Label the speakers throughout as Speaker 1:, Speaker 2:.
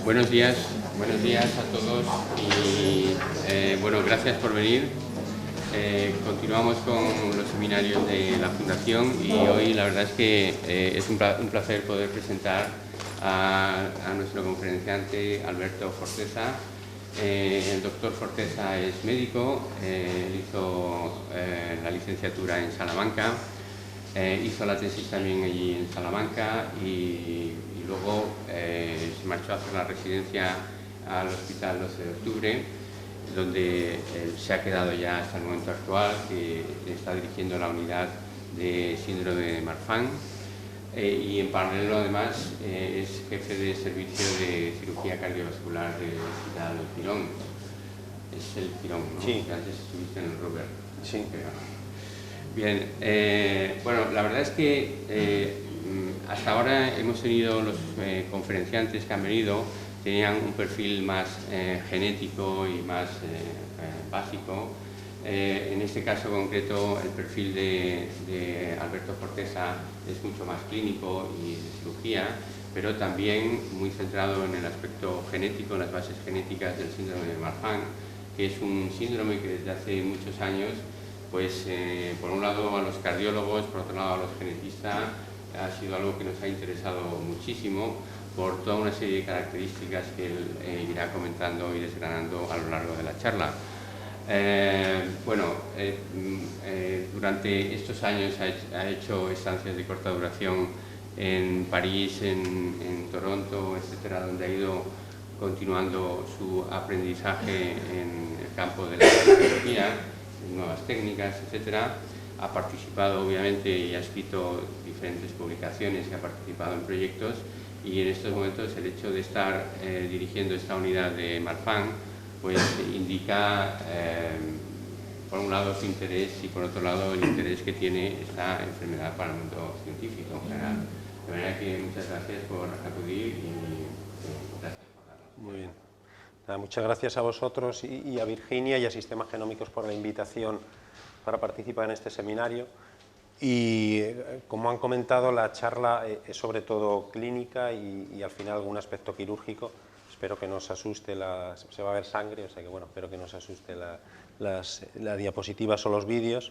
Speaker 1: Buenos días a todos y bueno, gracias por venir. Continuamos con los seminarios de la Fundación y hoy la verdad es que es un placer poder presentar a nuestro conferenciante Alberto Forteza. El doctor Forteza es médico, hizo la licenciatura en Salamanca, hizo la tesis también allí en Salamanca y luego se marchó a hacer la residencia al Hospital 12 de Octubre, donde se ha quedado ya hasta el momento actual, que está dirigiendo la unidad de síndrome de Marfan. Y en paralelo además es jefe de servicio de cirugía cardiovascular del Hospital Quirón. Es el Quirón, ¿no?
Speaker 2: Sí.
Speaker 1: Que antes estuviste en el Robert.
Speaker 2: Sí.
Speaker 1: Bien, bueno, la verdad es que hasta ahora hemos tenido los conferenciantes que han venido, tenían un perfil más genético y más básico. En este caso concreto, el perfil de Alberto Forteza es mucho más clínico y de cirugía, pero también muy centrado en el aspecto genético, en las bases genéticas del síndrome de Marfan, que es un síndrome que desde hace muchos años, pues por un lado a los cardiólogos, por otro lado a los genetistas, ha sido algo que nos ha interesado muchísimo por toda una serie de características que él irá comentando y desgranando a lo largo de la charla. Durante estos años ha hecho estancias de corta duración en París, en Toronto, etcétera, donde ha ido continuando su aprendizaje en el campo de la tecnología, nuevas técnicas, etcétera. Ha participado obviamente y ha escrito diferentes publicaciones y ha participado en proyectos, y en estos momentos el hecho de estar dirigiendo esta unidad de Marfan pues indica por un lado su interés y por otro lado el interés que tiene esta enfermedad para el mundo científico en general. De manera que muchas gracias por acudir y gracias por darlo.
Speaker 2: Muy bien. Nada, muchas gracias a vosotros y a Virginia y a Sistemas Genómicos por la invitación para participar en este seminario. Y como han comentado, la charla es sobre todo clínica y al final algún aspecto quirúrgico. Espero que no os asuste, se va a ver sangre, o sea que bueno, espero que no os asuste las diapositivas o los vídeos.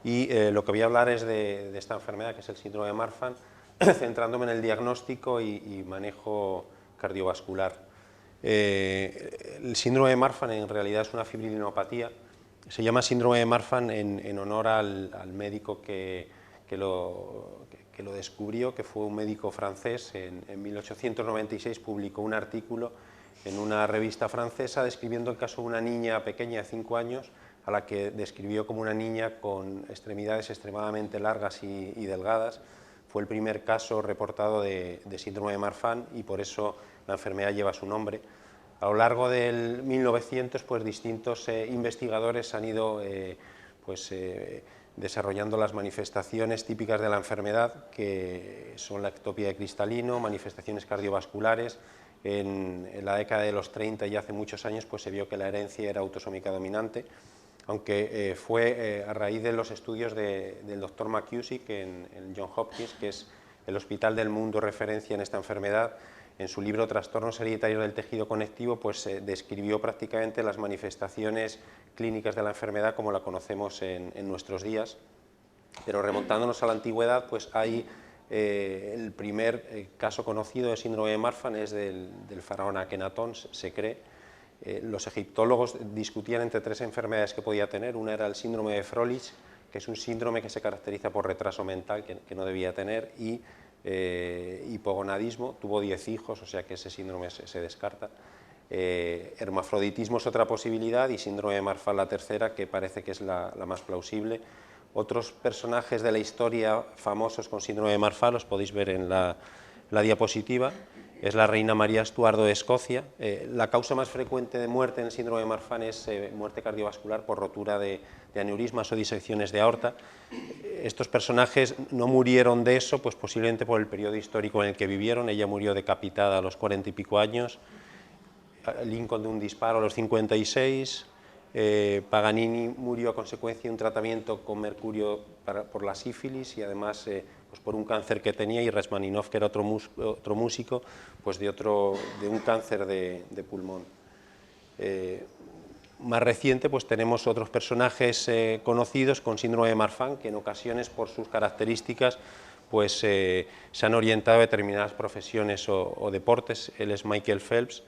Speaker 2: Y lo que voy a hablar es de esta enfermedad, que es el síndrome de Marfan, centrándome en el diagnóstico y manejo cardiovascular. El síndrome de Marfan en realidad es una fibrilinopatía. Se llama síndrome de Marfan en honor al médico que lo descubrió, que fue un médico francés. En 1896 publicó un artículo en una revista francesa describiendo el caso de una niña pequeña de 5 años, a la que describió como una niña con extremidades extremadamente largas y delgadas. Fue el primer caso reportado de síndrome de Marfan y por eso la enfermedad lleva su nombre. A lo largo del 1900, pues distintos investigadores han ido desarrollando las manifestaciones típicas de la enfermedad, que son la ectopía de cristalino, manifestaciones cardiovasculares. En la década de los 30 y hace muchos años pues se vio que la herencia era autosómica dominante, aunque fue a raíz de los estudios del doctor McKusick en Johns Hopkins, que es el hospital del mundo referencia en esta enfermedad. En su libro Trastornos hereditarios del tejido conectivo, pues describió prácticamente las manifestaciones clínicas de la enfermedad como la conocemos en nuestros días. Pero remontándonos a la antigüedad, pues hay el primer caso conocido de síndrome de Marfan es del faraón Akenatón, se cree. Los egiptólogos discutían entre 3 enfermedades que podía tener. Una era el síndrome de Froelich, que es un síndrome que se caracteriza por retraso mental, que no debía tener, y hipogonadismo. Tuvo 10 hijos, o sea que ese síndrome se descarta. Hermafroditismo es otra posibilidad y síndrome de Marfan la tercera, que parece que es la más plausible. Otros personajes de la historia famosos con síndrome de Marfan los podéis ver en la diapositiva. Es la reina María Estuardo de Escocia. La causa más frecuente de muerte en el síndrome de Marfan es muerte cardiovascular por rotura de aneurismas o disecciones de aorta. Estos personajes no murieron de eso, pues posiblemente por el periodo histórico en el que vivieron. Ella murió decapitada a los 40 y pico años, Lincoln de un disparo a los 56, Paganini murió a consecuencia de un tratamiento con mercurio por la sífilis y además pues por un cáncer que tenía, y Rachmaninoff, que era otro músico, pues de un cáncer de pulmón. Más reciente, pues tenemos otros personajes conocidos con síndrome de Marfan, que en ocasiones, por sus características, pues se han orientado a determinadas profesiones o deportes. Él es Michael Phelps,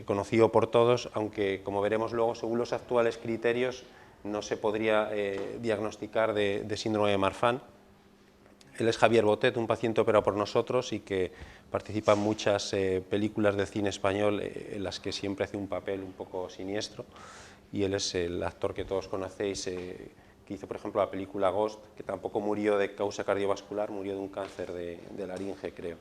Speaker 2: conocido por todos, aunque, como veremos luego, según los actuales criterios, no se podría diagnosticar de síndrome de Marfan. Él es Javier Botet, un paciente operado por nosotros y que participa en muchas películas de cine español en las que siempre hace un papel un poco siniestro, y él es el actor que todos conocéis, que hizo, por ejemplo, la película Ghost, que tampoco murió de causa cardiovascular, murió de un cáncer de laringe, creo.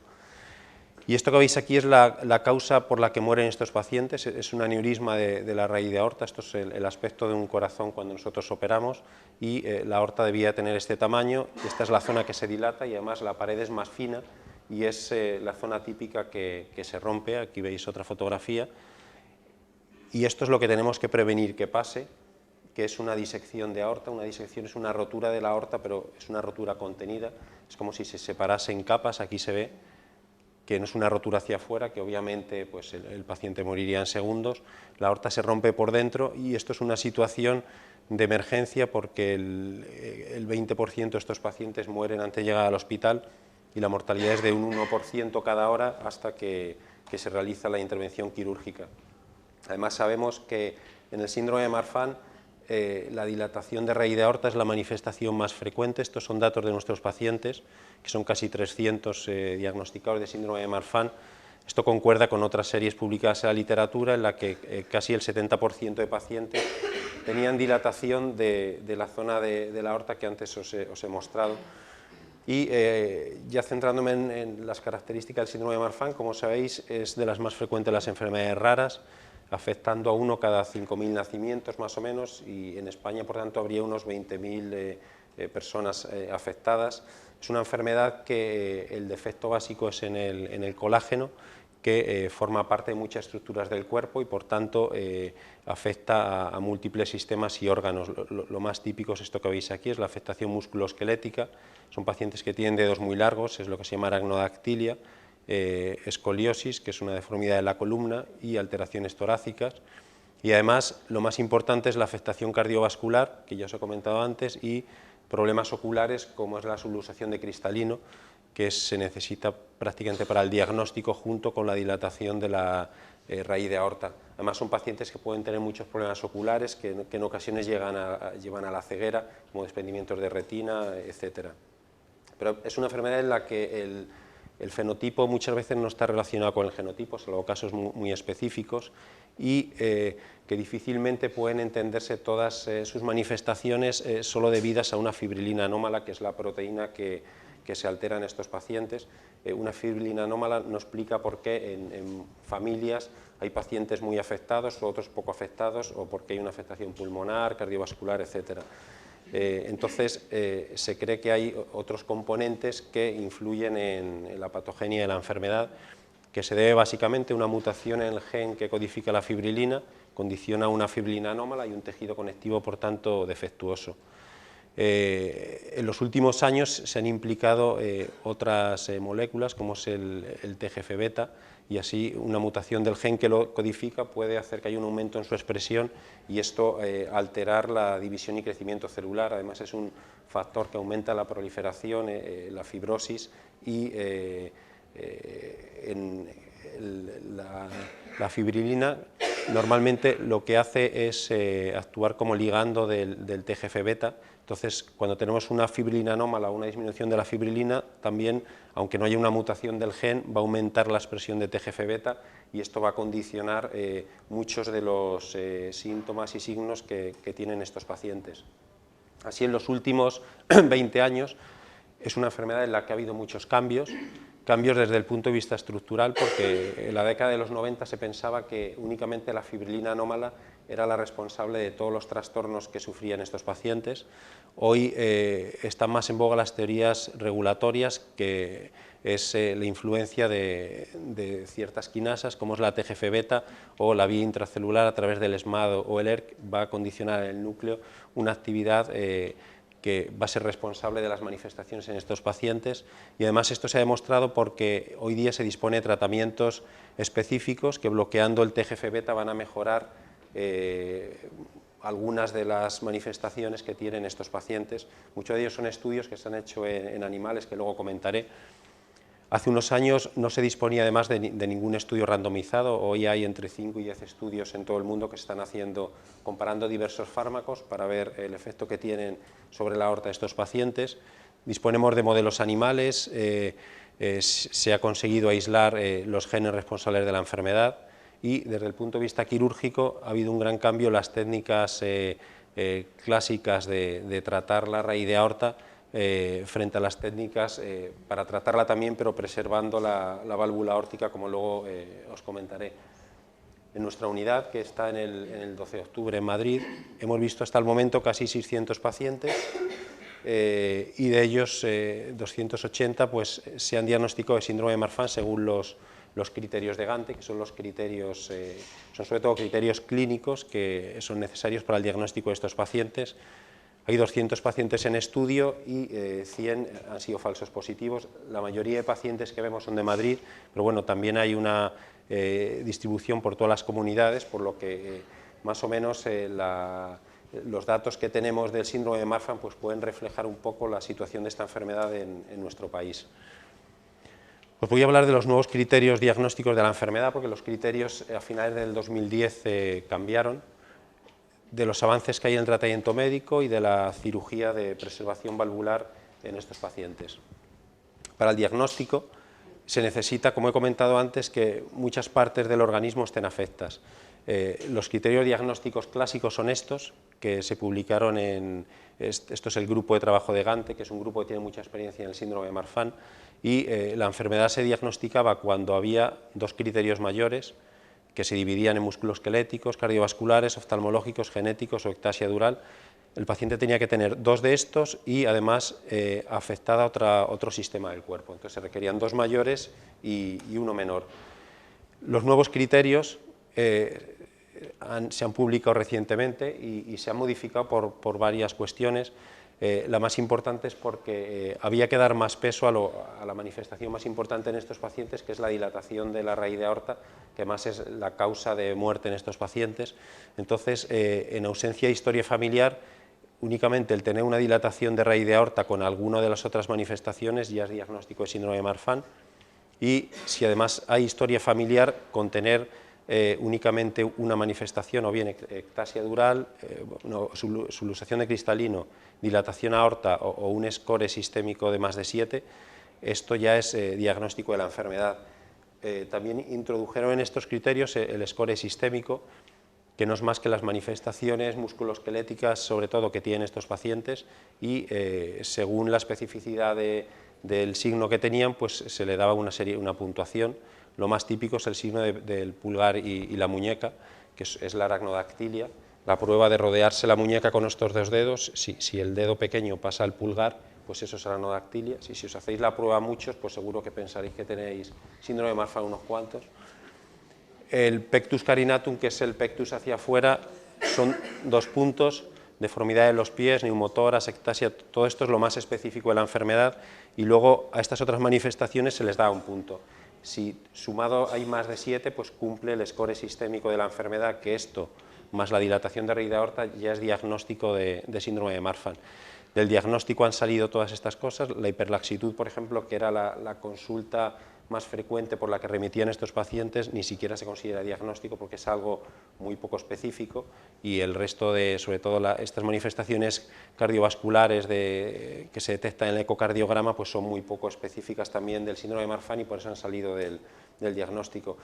Speaker 2: Y esto que veis aquí es la causa por la que mueren estos pacientes. Es un aneurisma de la raíz de aorta. Esto es el aspecto de un corazón cuando nosotros operamos, y la aorta debía tener este tamaño. Esta es la zona que se dilata, y además la pared es más fina, y es la zona típica que se rompe. Aquí veis otra fotografía, y esto es lo que tenemos que prevenir que pase, que es una disección de aorta. Una disección es una rotura de la aorta, pero es una rotura contenida, es como si se separase en capas. Aquí se ve que no es una rotura hacia afuera, que obviamente pues el paciente moriría en segundos. La aorta se rompe por dentro, y esto es una situación de emergencia, porque el 20% de estos pacientes mueren antes de llegar al hospital, y la mortalidad es de un 1% cada hora hasta que se realiza la intervención quirúrgica. Además, sabemos que en el síndrome de Marfan la dilatación de raíz de aorta es la manifestación más frecuente. Estos son datos de nuestros pacientes, que son casi 300 diagnosticados de síndrome de Marfan. Esto concuerda con otras series publicadas en la literatura, en la que casi el 70% de pacientes tenían dilatación de la zona de la aorta que antes os he mostrado. Y ya centrándome en las características del síndrome de Marfan, como sabéis, es de las más frecuentes de las enfermedades raras, afectando a uno cada 5.000 nacimientos más o menos, y en España, por tanto, habría unos 20.000 personas afectadas. Es una enfermedad que el defecto básico es en el colágeno, que forma parte de muchas estructuras del cuerpo, y por tanto afecta a múltiples sistemas y órganos. Lo más típico es esto que veis aquí, es la afectación musculoesquelética. Son pacientes que tienen dedos muy largos, es lo que se llama aracnodactilia, escoliosis, que es una deformidad de la columna, y alteraciones torácicas. Y además, lo más importante es la afectación cardiovascular, que ya os he comentado antes, y problemas oculares, como es la subluxación de cristalino, que se necesita prácticamente para el diagnóstico, junto con la dilatación de la raíz de aorta. Además, son pacientes que pueden tener muchos problemas oculares, que en ocasiones llevan a la ceguera, como desprendimientos de retina, etc. Pero es una enfermedad en la que el fenotipo muchas veces no está relacionado con el genotipo, salvo casos muy específicos, y que difícilmente pueden entenderse todas sus manifestaciones solo debidas a una fibrilina anómala, que es la proteína que se altera en estos pacientes. Una fibrilina anómala no explica por qué en familias hay pacientes muy afectados, otros poco afectados, o por qué hay una afectación pulmonar, cardiovascular, etc. Entonces, se cree que hay otros componentes que influyen en la patogenia de la enfermedad, que se debe básicamente a una mutación en el gen que codifica la fibrilina, condiciona una fibrilina anómala y un tejido conectivo, por tanto, defectuoso. En los últimos años se han implicado otras moléculas, como es el TGF-beta, y así una mutación del gen que lo codifica puede hacer que haya un aumento en su expresión, y esto alterar la división y crecimiento celular. Además, es un factor que aumenta la proliferación, la fibrosis, y la fibrilina normalmente lo que hace es actuar como ligando del TGF-beta. Entonces, cuando tenemos una fibrilina anómala o una disminución de la fibrilina, también, aunque no haya una mutación del gen, va a aumentar la expresión de TGF-beta, y esto va a condicionar muchos de los síntomas y signos que tienen estos pacientes. Así, en los últimos 20 años, es una enfermedad en la que ha habido muchos cambios desde el punto de vista estructural, porque en la década de los 90 se pensaba que únicamente la fibrilina anómala era la responsable de todos los trastornos que sufrían estos pacientes. Hoy están más en boga las teorías regulatorias, que es la influencia de ciertas quinasas, como es la TGF-beta o la vía intracelular a través del SMAD o el ERK, va a condicionar en el núcleo una actividad que va a ser responsable de las manifestaciones en estos pacientes, y además esto se ha demostrado porque hoy día se dispone de tratamientos específicos que, bloqueando el TGF-beta, van a mejorar algunas de las manifestaciones que tienen estos pacientes. Muchos de ellos son estudios que se han hecho en animales, que luego comentaré. Hace unos años no se disponía además de ningún estudio randomizado. Hoy hay entre 5 y 10 estudios en todo el mundo que se están haciendo comparando diversos fármacos para ver el efecto que tienen sobre la aorta de estos pacientes. Disponemos de modelos animales, se ha conseguido aislar los genes responsables de la enfermedad, y desde el punto de vista quirúrgico ha habido un gran cambio en las técnicas clásicas de tratar la raíz de aorta frente a las técnicas para tratarla también, pero preservando la válvula aórtica, como luego os comentaré. En nuestra unidad, que está en el 12 de octubre en Madrid, hemos visto hasta el momento casi 600 pacientes y de ellos 280 pues, se han diagnosticado de síndrome de Marfan según los criterios de Gante, que son los criterios, son sobre todo criterios clínicos que son necesarios para el diagnóstico de estos pacientes. Hay 200 pacientes en estudio y 100 han sido falsos positivos. La mayoría de pacientes que vemos son de Madrid, pero bueno, también hay una distribución por todas las comunidades, por lo que más o menos los datos que tenemos del síndrome de Marfan pues, pueden reflejar un poco la situación de esta enfermedad en nuestro país. Os voy a hablar de los nuevos criterios diagnósticos de la enfermedad, porque los criterios a finales del 2010 cambiaron, de los avances que hay en el tratamiento médico y de la cirugía de preservación valvular en estos pacientes. Para el diagnóstico se necesita, como he comentado antes, que muchas partes del organismo estén afectadas. Los criterios diagnósticos clásicos son estos, que se publicaron esto es el grupo de trabajo de Gante, que es un grupo que tiene mucha experiencia en el síndrome de Marfan, y la enfermedad se diagnosticaba cuando había dos criterios mayores, que se dividían en musculoesqueléticos, cardiovasculares, oftalmológicos, genéticos o ectasia dural. El paciente tenía que tener dos de estos y además afectada otro sistema del cuerpo. Entonces se requerían dos mayores y uno menor. Los nuevos criterios se han publicado recientemente y se han modificado por varias cuestiones. La más importante es porque había que dar más peso a la manifestación más importante en estos pacientes, que es la dilatación de la raíz de aorta, que más es la causa de muerte en estos pacientes. Entonces, en ausencia de historia familiar, únicamente el tener una dilatación de raíz de aorta con alguna de las otras manifestaciones ya es diagnóstico de síndrome de Marfan, y si además hay historia familiar, con tener únicamente una manifestación, o bien ectasia dural, subluxación de cristalino, dilatación aorta o un score sistémico de más de 7, esto ya es diagnóstico de la enfermedad. También introdujeron en estos criterios el score sistémico, que no es más que las manifestaciones musculoesqueléticas, sobre todo, que tienen estos pacientes, y según la especificidad del signo que tenían, pues se le daba una puntuación. Lo más típico es el signo del pulgar y la muñeca, que es la aracnodactilia. La prueba de rodearse la muñeca con estos dos dedos, si el dedo pequeño pasa al pulgar, pues eso es aracnodactilia. Si os hacéis la prueba a muchos, pues seguro que pensaréis que tenéis síndrome de Marfan unos cuantos. El pectus carinatum, que es el pectus hacia afuera, son 2 puntos, deformidad de los pies, neumotoras, ectasia, todo esto es lo más específico de la enfermedad, y luego a estas otras manifestaciones se les da 1 punto. Si sumado hay más de 7, pues cumple el score sistémico de la enfermedad, que esto, más la dilatación de raíz de aorta, ya es diagnóstico de síndrome de Marfan. Del diagnóstico han salido todas estas cosas, la hiperlaxitud, por ejemplo, que era la consulta más frecuente por la que remitían estos pacientes, ni siquiera se considera diagnóstico porque es algo muy poco específico, y el resto de, sobre todo estas manifestaciones cardiovasculares que se detectan en el ecocardiograma, pues son muy poco específicas también del síndrome de Marfan y por eso han salido del diagnóstico.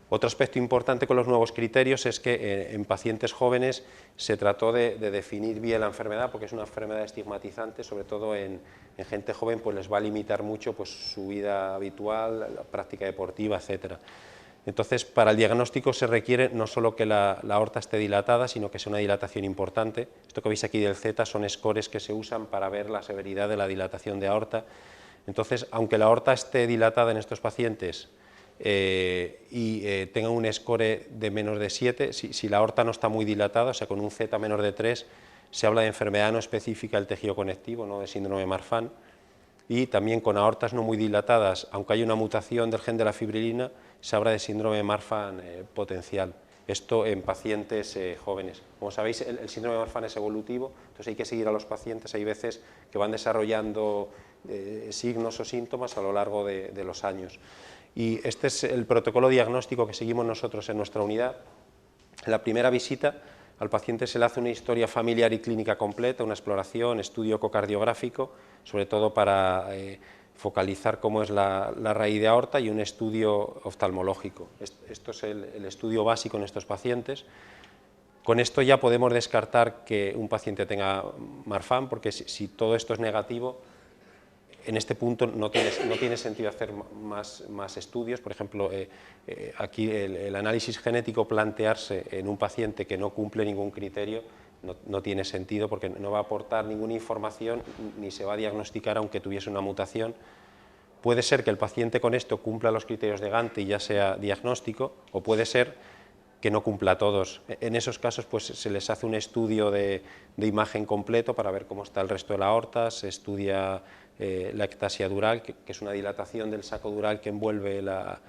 Speaker 2: Otro aspecto importante con los nuevos criterios es que en pacientes jóvenes se trató de definir bien la enfermedad, porque es una enfermedad estigmatizante, sobre todo en gente joven, pues les va a limitar mucho pues, su vida habitual, la práctica deportiva, etc. Entonces, para el diagnóstico se requiere no solo que la aorta esté dilatada, sino que sea una dilatación importante. Esto que veis aquí del Z son scores que se usan para ver la severidad de la dilatación de aorta. Entonces, aunque la aorta esté dilatada en estos pacientes, tenga un score de menos de 7, si la aorta no está muy dilatada, o sea, con un Z menor de 3, Se habla de enfermedad no específica del tejido conectivo, no de síndrome de Marfan, y también con aortas no muy dilatadas, aunque hay una mutación del gen de la fibrilina, se habla de síndrome de Marfan potencial. Esto en pacientes jóvenes. Como sabéis, el síndrome de Marfan es evolutivo, entonces hay que seguir a los pacientes. Hay veces que van desarrollando signos o síntomas a lo largo de los años. Y este es el protocolo diagnóstico que seguimos nosotros en nuestra unidad. En la primera visita al paciente se le hace una historia familiar y clínica completa, una exploración, estudio ecocardiográfico, sobre todo para focalizar cómo es la raíz de aorta, y un estudio oftalmológico. Esto es el estudio básico en estos pacientes. Con esto ya podemos descartar que un paciente tenga Marfan, porque si todo esto es negativo, en este punto no tiene sentido hacer más estudios. Por ejemplo, aquí el análisis genético, plantearse en un paciente que no cumple ningún criterio, no tiene sentido, porque no va a aportar ninguna información ni se va a diagnosticar aunque tuviese una mutación. Puede ser que el paciente con esto cumpla los criterios de Gantt y ya sea diagnóstico, o puede ser que no cumpla todos. En esos casos pues se les hace un estudio de imagen completo para ver cómo está el resto de la aorta, se estudia la ectasia dural, que es una dilatación del saco dural que envuelve la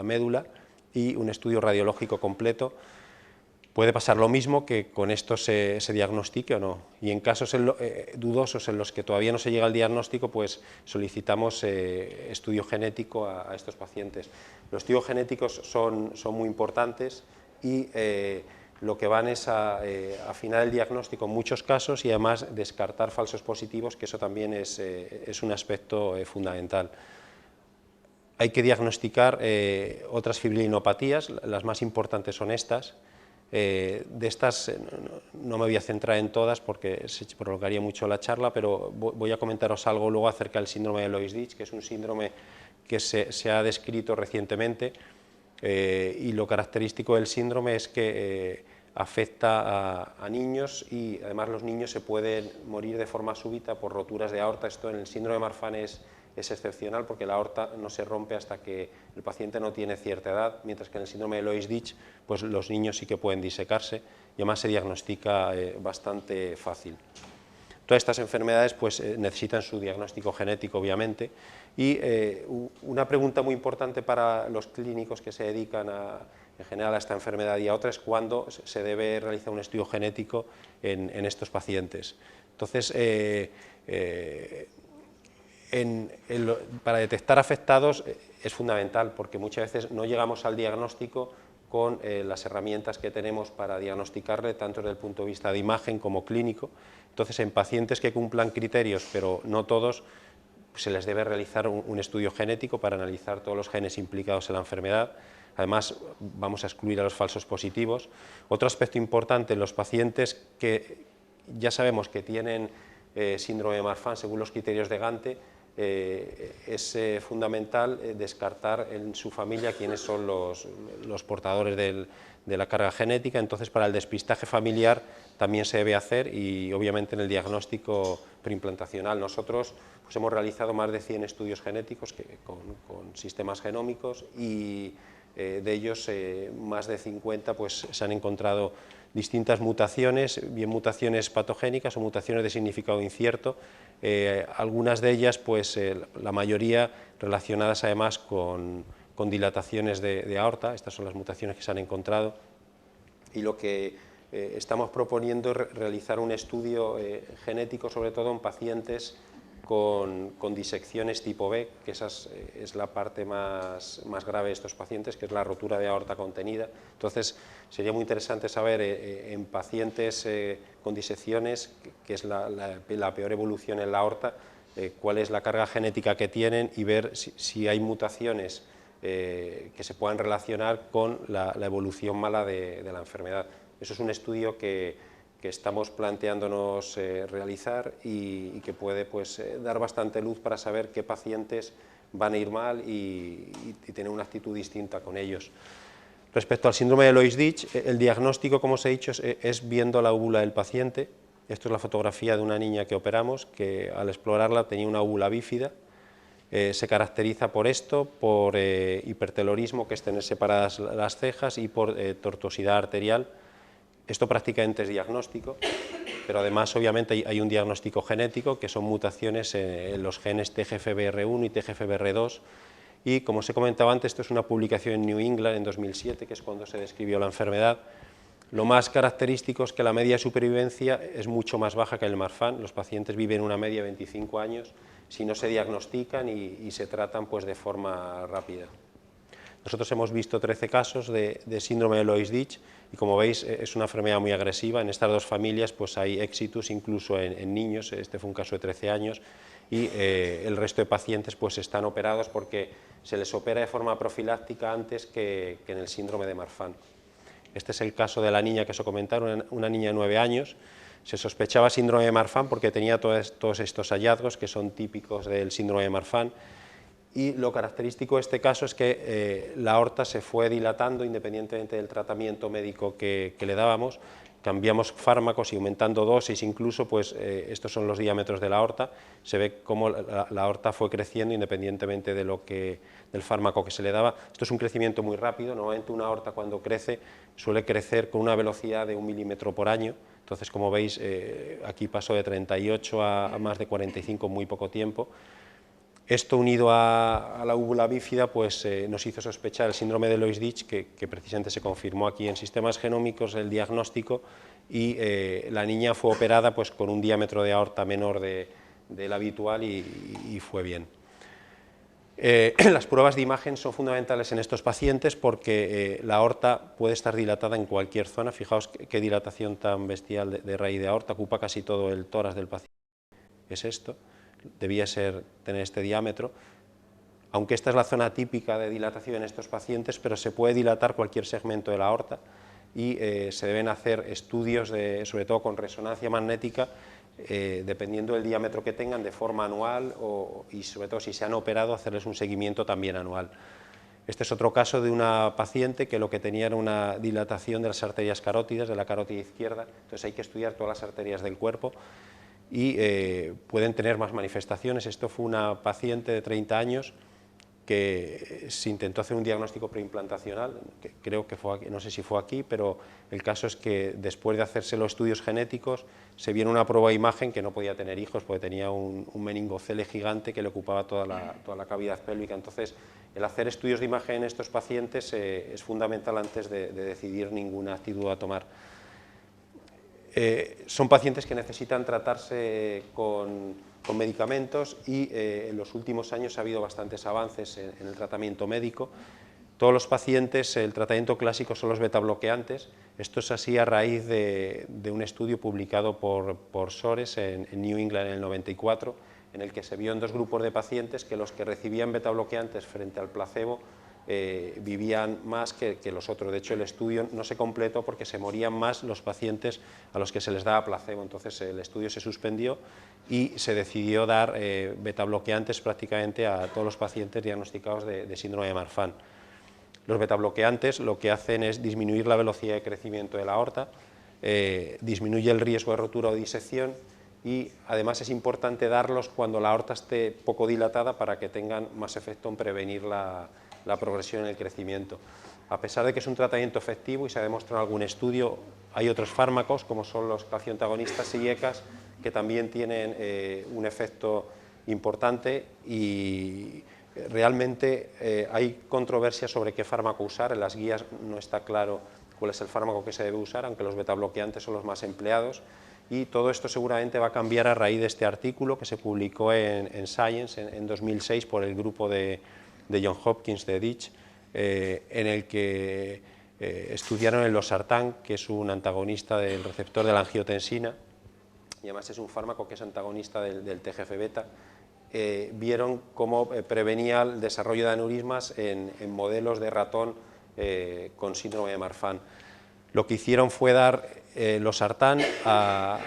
Speaker 2: médula, y un estudio radiológico completo. Puede pasar lo mismo, que con esto se diagnostique o no, y en casos dudosos en los que todavía no se llega al diagnóstico, pues solicitamos estudio genético a estos pacientes. Los estudios genéticos son muy importantes, y lo que van es a afinar el diagnóstico en muchos casos, y además descartar falsos positivos, que eso también es un aspecto fundamental. Hay que diagnosticar otras fibrilinopatías, las más importantes son estas. De estas no me voy a centrar en todas porque se prolongaría mucho la charla, pero voy a comentaros algo luego acerca del síndrome de Loeys-Dietz, que es un síndrome que se ha descrito recientemente, y lo característico del síndrome es que afecta a niños, y además los niños se pueden morir de forma súbita por roturas de aorta. Esto en el síndrome de Marfan es excepcional, porque la aorta no se rompe hasta que el paciente no tiene cierta edad, mientras que en el síndrome de Loeys-Dietz pues los niños sí que pueden disecarse, y además se diagnostica bastante fácil. Todas estas enfermedades pues necesitan su diagnóstico genético, obviamente, y una pregunta muy importante para los clínicos que se dedican en general a esta enfermedad y a otras es cuándo se debe realizar un estudio genético en estos pacientes. Entonces, para detectar afectados es fundamental, porque muchas veces no llegamos al diagnóstico con las herramientas que tenemos para diagnosticarle, tanto desde el punto de vista de imagen como clínico. Entonces, en pacientes que cumplan criterios, pero no todos, se les debe realizar un estudio genético para analizar todos los genes implicados en la enfermedad. Además, vamos a excluir a los falsos positivos. Otro aspecto importante en los pacientes que ya sabemos que tienen síndrome de Marfan según los criterios de Gantt, es fundamental descartar en su familia quiénes son los portadores de la carga genética. Entonces, para el despistaje familiar también se debe hacer, y obviamente en el diagnóstico preimplantacional. Nosotros pues hemos realizado más de 100 estudios genéticos con sistemas genómicos, y de ellos más de 50 pues se han encontrado distintas mutaciones, bien mutaciones patogénicas o mutaciones de significado incierto, algunas de ellas, pues la mayoría relacionadas además con dilataciones de aorta. Estas son las mutaciones que se han encontrado, y lo que estamos proponiendo es realizar un estudio genético, sobre todo en pacientes con disecciones tipo B, que esa es la parte más grave de estos pacientes, que es la rotura de aorta contenida. Entonces, sería muy interesante saber en pacientes con disecciones, que es la peor evolución en la aorta, cuál es la carga genética que tienen, y ver si hay mutaciones que se puedan relacionar con la evolución mala de la enfermedad. Eso es un estudio que estamos planteándonos realizar, y que puede pues, dar bastante luz para saber qué pacientes van a ir mal y tener una actitud distinta con ellos. Respecto al síndrome de Loeys-Dietz, el diagnóstico, como os he dicho, es viendo la úvula del paciente. Esto es la fotografía de una niña que operamos, que al explorarla tenía una úvula bífida. Se caracteriza por esto, por hipertelorismo, que es tener separadas las cejas, y por tortuosidad arterial. Esto prácticamente es diagnóstico, pero además obviamente hay un diagnóstico genético que son mutaciones en los genes TGFBR1 y TGFBR2, y como os he comentado antes, esto es una publicación en New England en 2007, que es cuando se describió la enfermedad. Lo más característico es que la media de supervivencia es mucho más baja que el Marfan. Los pacientes viven una media de 25 años si no se diagnostican y se tratan pues, de forma rápida. Nosotros hemos visto 13 casos de síndrome de Loeys-Dietz y, como veis, es una enfermedad muy agresiva. En estas dos familias pues, hay éxitos incluso en niños, este fue un caso de 13 años, y el resto de pacientes pues, están operados porque se les opera de forma profiláctica antes que en el síndrome de Marfan. Este es el caso de la niña que os he comentado, una niña de 9 años. Se sospechaba síndrome de Marfan porque tenía todos estos hallazgos que son típicos del síndrome de Marfan, y lo característico de este caso es que la aorta se fue dilatando independientemente del tratamiento médico que le dábamos. Cambiamos fármacos y aumentando dosis incluso, pues estos son los diámetros de la aorta, se ve cómo la aorta fue creciendo independientemente de del fármaco que se le daba. Esto es un crecimiento muy rápido, normalmente una aorta cuando crece suele crecer con una velocidad de 1 milímetro por año, entonces como veis aquí pasó de 38 a más de 45 en muy poco tiempo. Esto unido a la úvula bífida pues, nos hizo sospechar el síndrome de Loeys-Dietz, que precisamente se confirmó aquí en sistemas genómicos el diagnóstico, y la niña fue operada pues, con un diámetro de aorta menor del habitual y fue bien. Las pruebas de imagen son fundamentales en estos pacientes porque la aorta puede estar dilatada en cualquier zona. Fijaos qué dilatación tan bestial de raíz de aorta, ocupa casi todo el tórax del paciente. Es esto. Debía tener este diámetro, aunque esta es la zona típica de dilatación en estos pacientes, pero se puede dilatar cualquier segmento de la aorta y se deben hacer estudios, sobre todo con resonancia magnética, dependiendo del diámetro que tengan, de forma anual y sobre todo si se han operado, hacerles un seguimiento también anual. Este es otro caso de una paciente que lo que tenía era una dilatación de las arterias carótidas, de la carótida izquierda, entonces hay que estudiar todas las arterias del cuerpo y pueden tener más manifestaciones. Esto fue una paciente de 30 años que se intentó hacer un diagnóstico preimplantacional, que creo que fue aquí, no sé si fue aquí, pero el caso es que después de hacerse los estudios genéticos se vio en una prueba de imagen que no podía tener hijos porque tenía un meningocele gigante que le ocupaba toda la cavidad pélvica. Entonces, el hacer estudios de imagen en estos pacientes es fundamental antes de decidir ninguna actitud a tomar. Son pacientes que necesitan tratarse con medicamentos y en los últimos años ha habido bastantes avances en el tratamiento médico. Todos los pacientes, el tratamiento clásico son los betabloqueantes. Esto es así a raíz de un estudio publicado por Sores en New England en el 94, en el que se vio en dos grupos de pacientes que los que recibían betabloqueantes frente al placebo vivían más que los otros. De hecho, el estudio no se completó porque se morían más los pacientes a los que se les daba placebo. Entonces, el estudio se suspendió y se decidió dar betabloqueantes prácticamente a todos los pacientes diagnosticados de síndrome de Marfan. Los betabloqueantes lo que hacen es disminuir la velocidad de crecimiento de la aorta, disminuye el riesgo de rotura o disección, y además es importante darlos cuando la aorta esté poco dilatada para que tengan más efecto en prevenir la progresión en el crecimiento. A pesar de que es un tratamiento efectivo y se ha demostrado en algún estudio, hay otros fármacos como son los calcioantagonistas y ECAs que también tienen un efecto importante, y realmente hay controversia sobre qué fármaco usar. En las guías no está claro cuál es el fármaco que se debe usar, aunque los betabloqueantes son los más empleados, y todo esto seguramente va a cambiar a raíz de este artículo que se publicó en Science en 2006 por el grupo de Johns Hopkins de Dietz, en el que estudiaron el losartán, que es un antagonista del receptor de la angiotensina, y además es un fármaco que es antagonista del TGF-beta. Vieron cómo prevenía el desarrollo de aneurismas en modelos de ratón con síndrome de Marfan. Lo que hicieron fue dar losartán a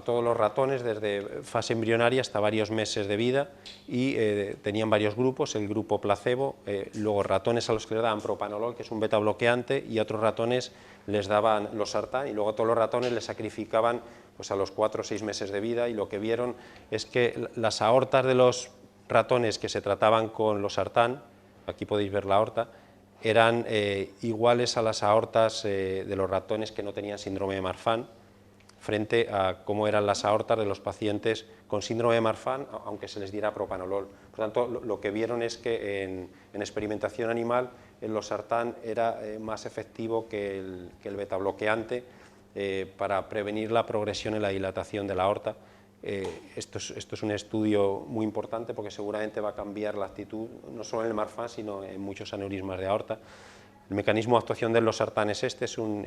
Speaker 2: todos los ratones desde fase embrionaria hasta varios meses de vida, y tenían varios grupos, el grupo placebo, luego ratones a los que les daban propanolol, que es un beta bloqueante, y a otros ratones les daban losartán, y luego a todos los ratones les sacrificaban pues, a los 4 o 6 meses de vida, y lo que vieron es que las aortas de los ratones que se trataban con losartán, aquí podéis ver la aorta, eran iguales a las aortas de los ratones que no tenían síndrome de Marfan. frente a cómo eran las aortas de los pacientes con síndrome de Marfan, aunque se les diera propanolol. Por tanto, lo que vieron es que en experimentación animal el losartán era más efectivo que el betabloqueante para prevenir la progresión en la dilatación de la aorta. Esto es un estudio muy importante porque seguramente va a cambiar la actitud no solo en el Marfan, sino en muchos aneurismas de aorta. El mecanismo de actuación del losartán es un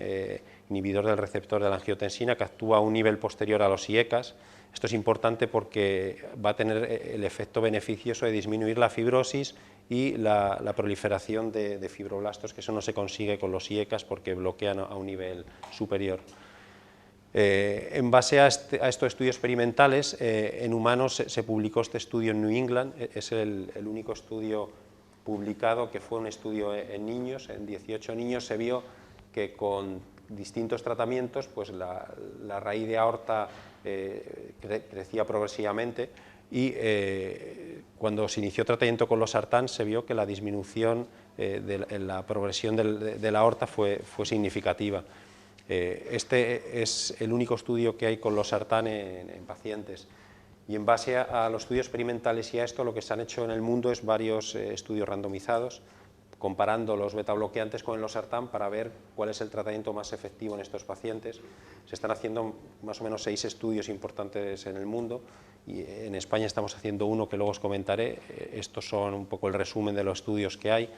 Speaker 2: inhibidor del receptor de la angiotensina que actúa a un nivel posterior a los IECAs. Esto es importante porque va a tener el efecto beneficioso de disminuir la fibrosis y la proliferación de fibroblastos, que eso no se consigue con los IECAs porque bloquean a un nivel superior. En base a estos estudios experimentales, en humanos se publicó este estudio en New England, es el único estudio publicado que fue un estudio en niños, en 18 niños se vio que con distintos tratamientos pues la raíz de aorta crecía progresivamente y cuando se inició tratamiento con losartán se vio que la disminución en la progresión de la aorta fue significativa. Este es el único estudio que hay con losartán en pacientes. Y en base a los estudios experimentales y a esto, lo que se han hecho en el mundo es varios estudios randomizados, comparando los betabloqueantes con el losartán para ver cuál es el tratamiento más efectivo en estos pacientes. Se están haciendo más o menos 6 estudios importantes en el mundo y en España estamos haciendo uno que luego os comentaré. Estos son un poco el resumen de los estudios que hay.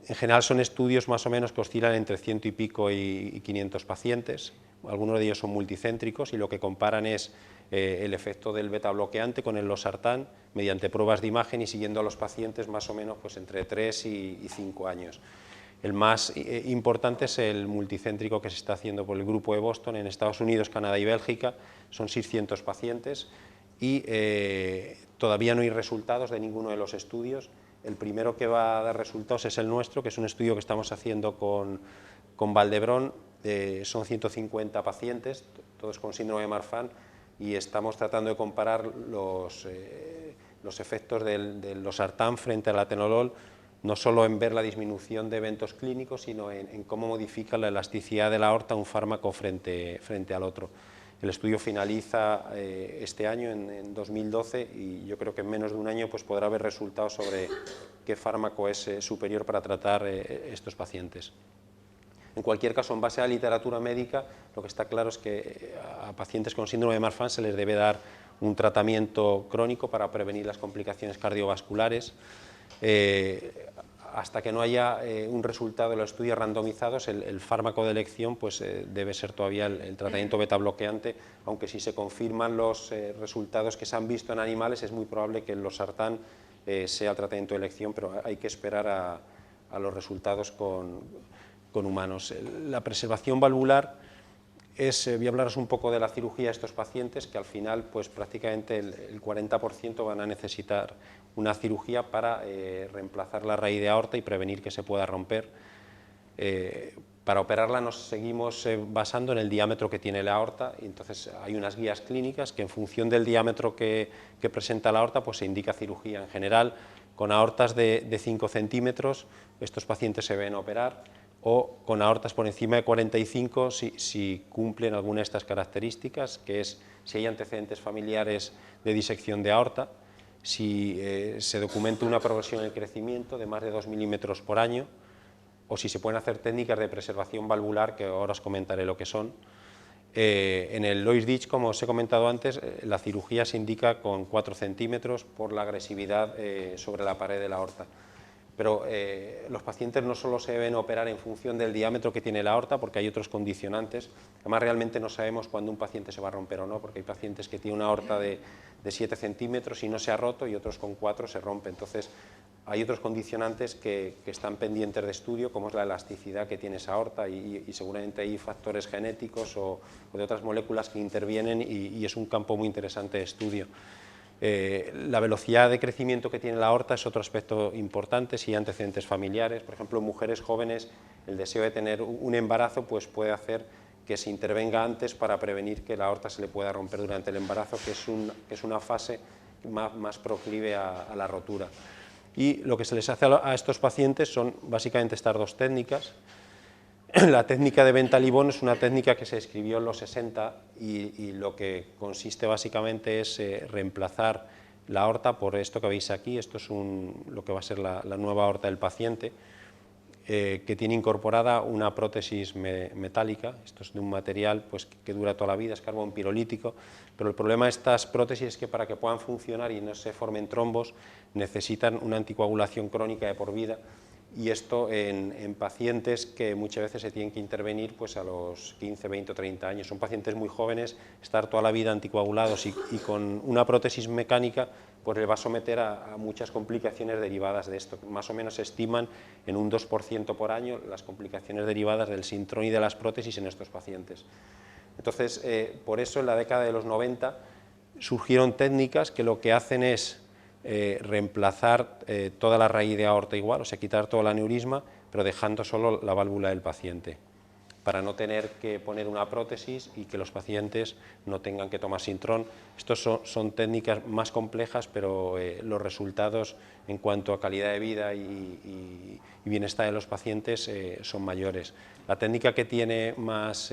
Speaker 2: En general son estudios más o menos que oscilan entre 100 y pico y 500 pacientes. Algunos de ellos son multicéntricos y lo que comparan es el efecto del betabloqueante con el losartán mediante pruebas de imagen y siguiendo a los pacientes más o menos pues, entre 3 y 5 años. El más importante es el multicéntrico que se está haciendo por el grupo de Boston en Estados Unidos, Canadá y Bélgica, son 600 pacientes y todavía no hay resultados de ninguno de los estudios. El primero que va a dar resultados es el nuestro, que es un estudio que estamos haciendo con Valdebrón, son 150 pacientes, todos con síndrome de Marfan, y estamos tratando de comparar los efectos del losartán frente al atenolol, no solo en ver la disminución de eventos clínicos, sino en cómo modifica la elasticidad de la aorta un fármaco frente al otro. El estudio finaliza este año, en 2012, y yo creo que en menos de un año pues, podrá haber resultados sobre qué fármaco es superior para tratar estos pacientes. En cualquier caso, en base a la literatura médica, lo que está claro es que a pacientes con síndrome de Marfan se les debe dar un tratamiento crónico para prevenir las complicaciones cardiovasculares. Hasta que no haya un resultado de los estudios randomizados, el fármaco de elección pues, debe ser todavía el tratamiento betabloqueante, aunque si se confirman los resultados que se han visto en animales, es muy probable que el losartán sea el tratamiento de elección, pero hay que esperar a los resultados con humanos. La preservación valvular voy a hablaros un poco de la cirugía de estos pacientes, que al final pues prácticamente el 40% van a necesitar una cirugía para reemplazar la raíz de aorta y prevenir que se pueda romper. Para operarla nos seguimos basando en el diámetro que tiene la aorta, y entonces hay unas guías clínicas que en función del diámetro que presenta la aorta pues se indica cirugía. En general, con aortas de 5 centímetros estos pacientes se deben operar, o con aortas por encima de 45 si cumplen alguna de estas características, que es si hay antecedentes familiares de disección de aorta, si se documenta una progresión en el crecimiento de más de 2 milímetros por año, o si se pueden hacer técnicas de preservación valvular, que ahora os comentaré lo que son. En el Lois-Dietz, como os he comentado antes, la cirugía se indica con 4 centímetros por la agresividad sobre la pared de la aorta. Pero los pacientes no solo se deben operar en función del diámetro que tiene la aorta, porque hay otros condicionantes. Además, realmente no sabemos cuándo un paciente se va a romper o no, porque hay pacientes que tienen una aorta de 7 centímetros y no se ha roto, y otros con 4 se rompe. Entonces, hay otros condicionantes que están pendientes de estudio, como es la elasticidad que tiene esa aorta, y seguramente hay factores genéticos o de otras moléculas que intervienen, y es un campo muy interesante de estudio. La velocidad de crecimiento que tiene la aorta es otro aspecto importante, si hay antecedentes familiares. Por ejemplo, en mujeres jóvenes el deseo de tener un embarazo pues puede hacer que se intervenga antes para prevenir que la aorta se le pueda romper durante el embarazo, que es una fase más proclive a la rotura. Y lo que se les hace a estos pacientes son básicamente estas dos técnicas. La técnica de Venta-Libón es una técnica que se describió en los 60 y lo que consiste básicamente es reemplazar la aorta por esto que veis aquí. Esto es lo que va a ser la nueva aorta del paciente, que tiene incorporada una prótesis metálica. Esto es de un material pues, que dura toda la vida, es carbón pirolítico, pero el problema de estas prótesis es que para que puedan funcionar y no se formen trombos necesitan una anticoagulación crónica de por vida, y esto en pacientes que muchas veces se tienen que intervenir pues, a los 15, 20 o 30 años. Son pacientes muy jóvenes, estar toda la vida anticoagulados y con una prótesis mecánica pues le va a someter a muchas complicaciones derivadas de esto. Más o menos se estiman en un 2% por año las complicaciones derivadas del sintrón y de las prótesis en estos pacientes. Entonces, por eso en la década de los 90 surgieron técnicas que lo que hacen es reemplazar toda la raíz de aorta igual, o sea, quitar todo el aneurisma, pero dejando solo la válvula del paciente, para no tener que poner una prótesis y que los pacientes no tengan que tomar sintrón. Estas son técnicas más complejas, pero los resultados en cuanto a calidad de vida y bienestar de los pacientes son mayores. La técnica que tiene más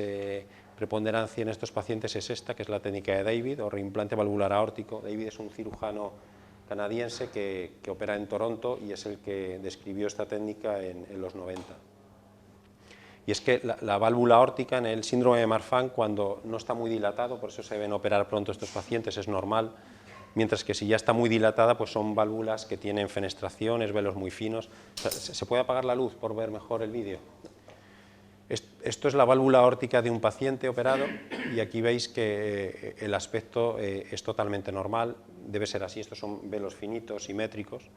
Speaker 2: preponderancia en estos pacientes es esta, que es la técnica de David, o reimplante valvular aórtico. David es un cirujano canadiense que opera en Toronto y es el que describió esta técnica en los 90. Y es que la válvula aórtica en el síndrome de Marfan, cuando no está muy dilatado, por eso se deben operar pronto estos pacientes, es normal, mientras que si ya está muy dilatada, pues son válvulas que tienen fenestraciones, velos muy finos. O sea, ¿se puede apagar la luz por ver mejor el vídeo? Esto es la válvula aórtica de un paciente operado y aquí veis que el aspecto es totalmente normal, debe ser así. Estos son velos finitos, simétricos.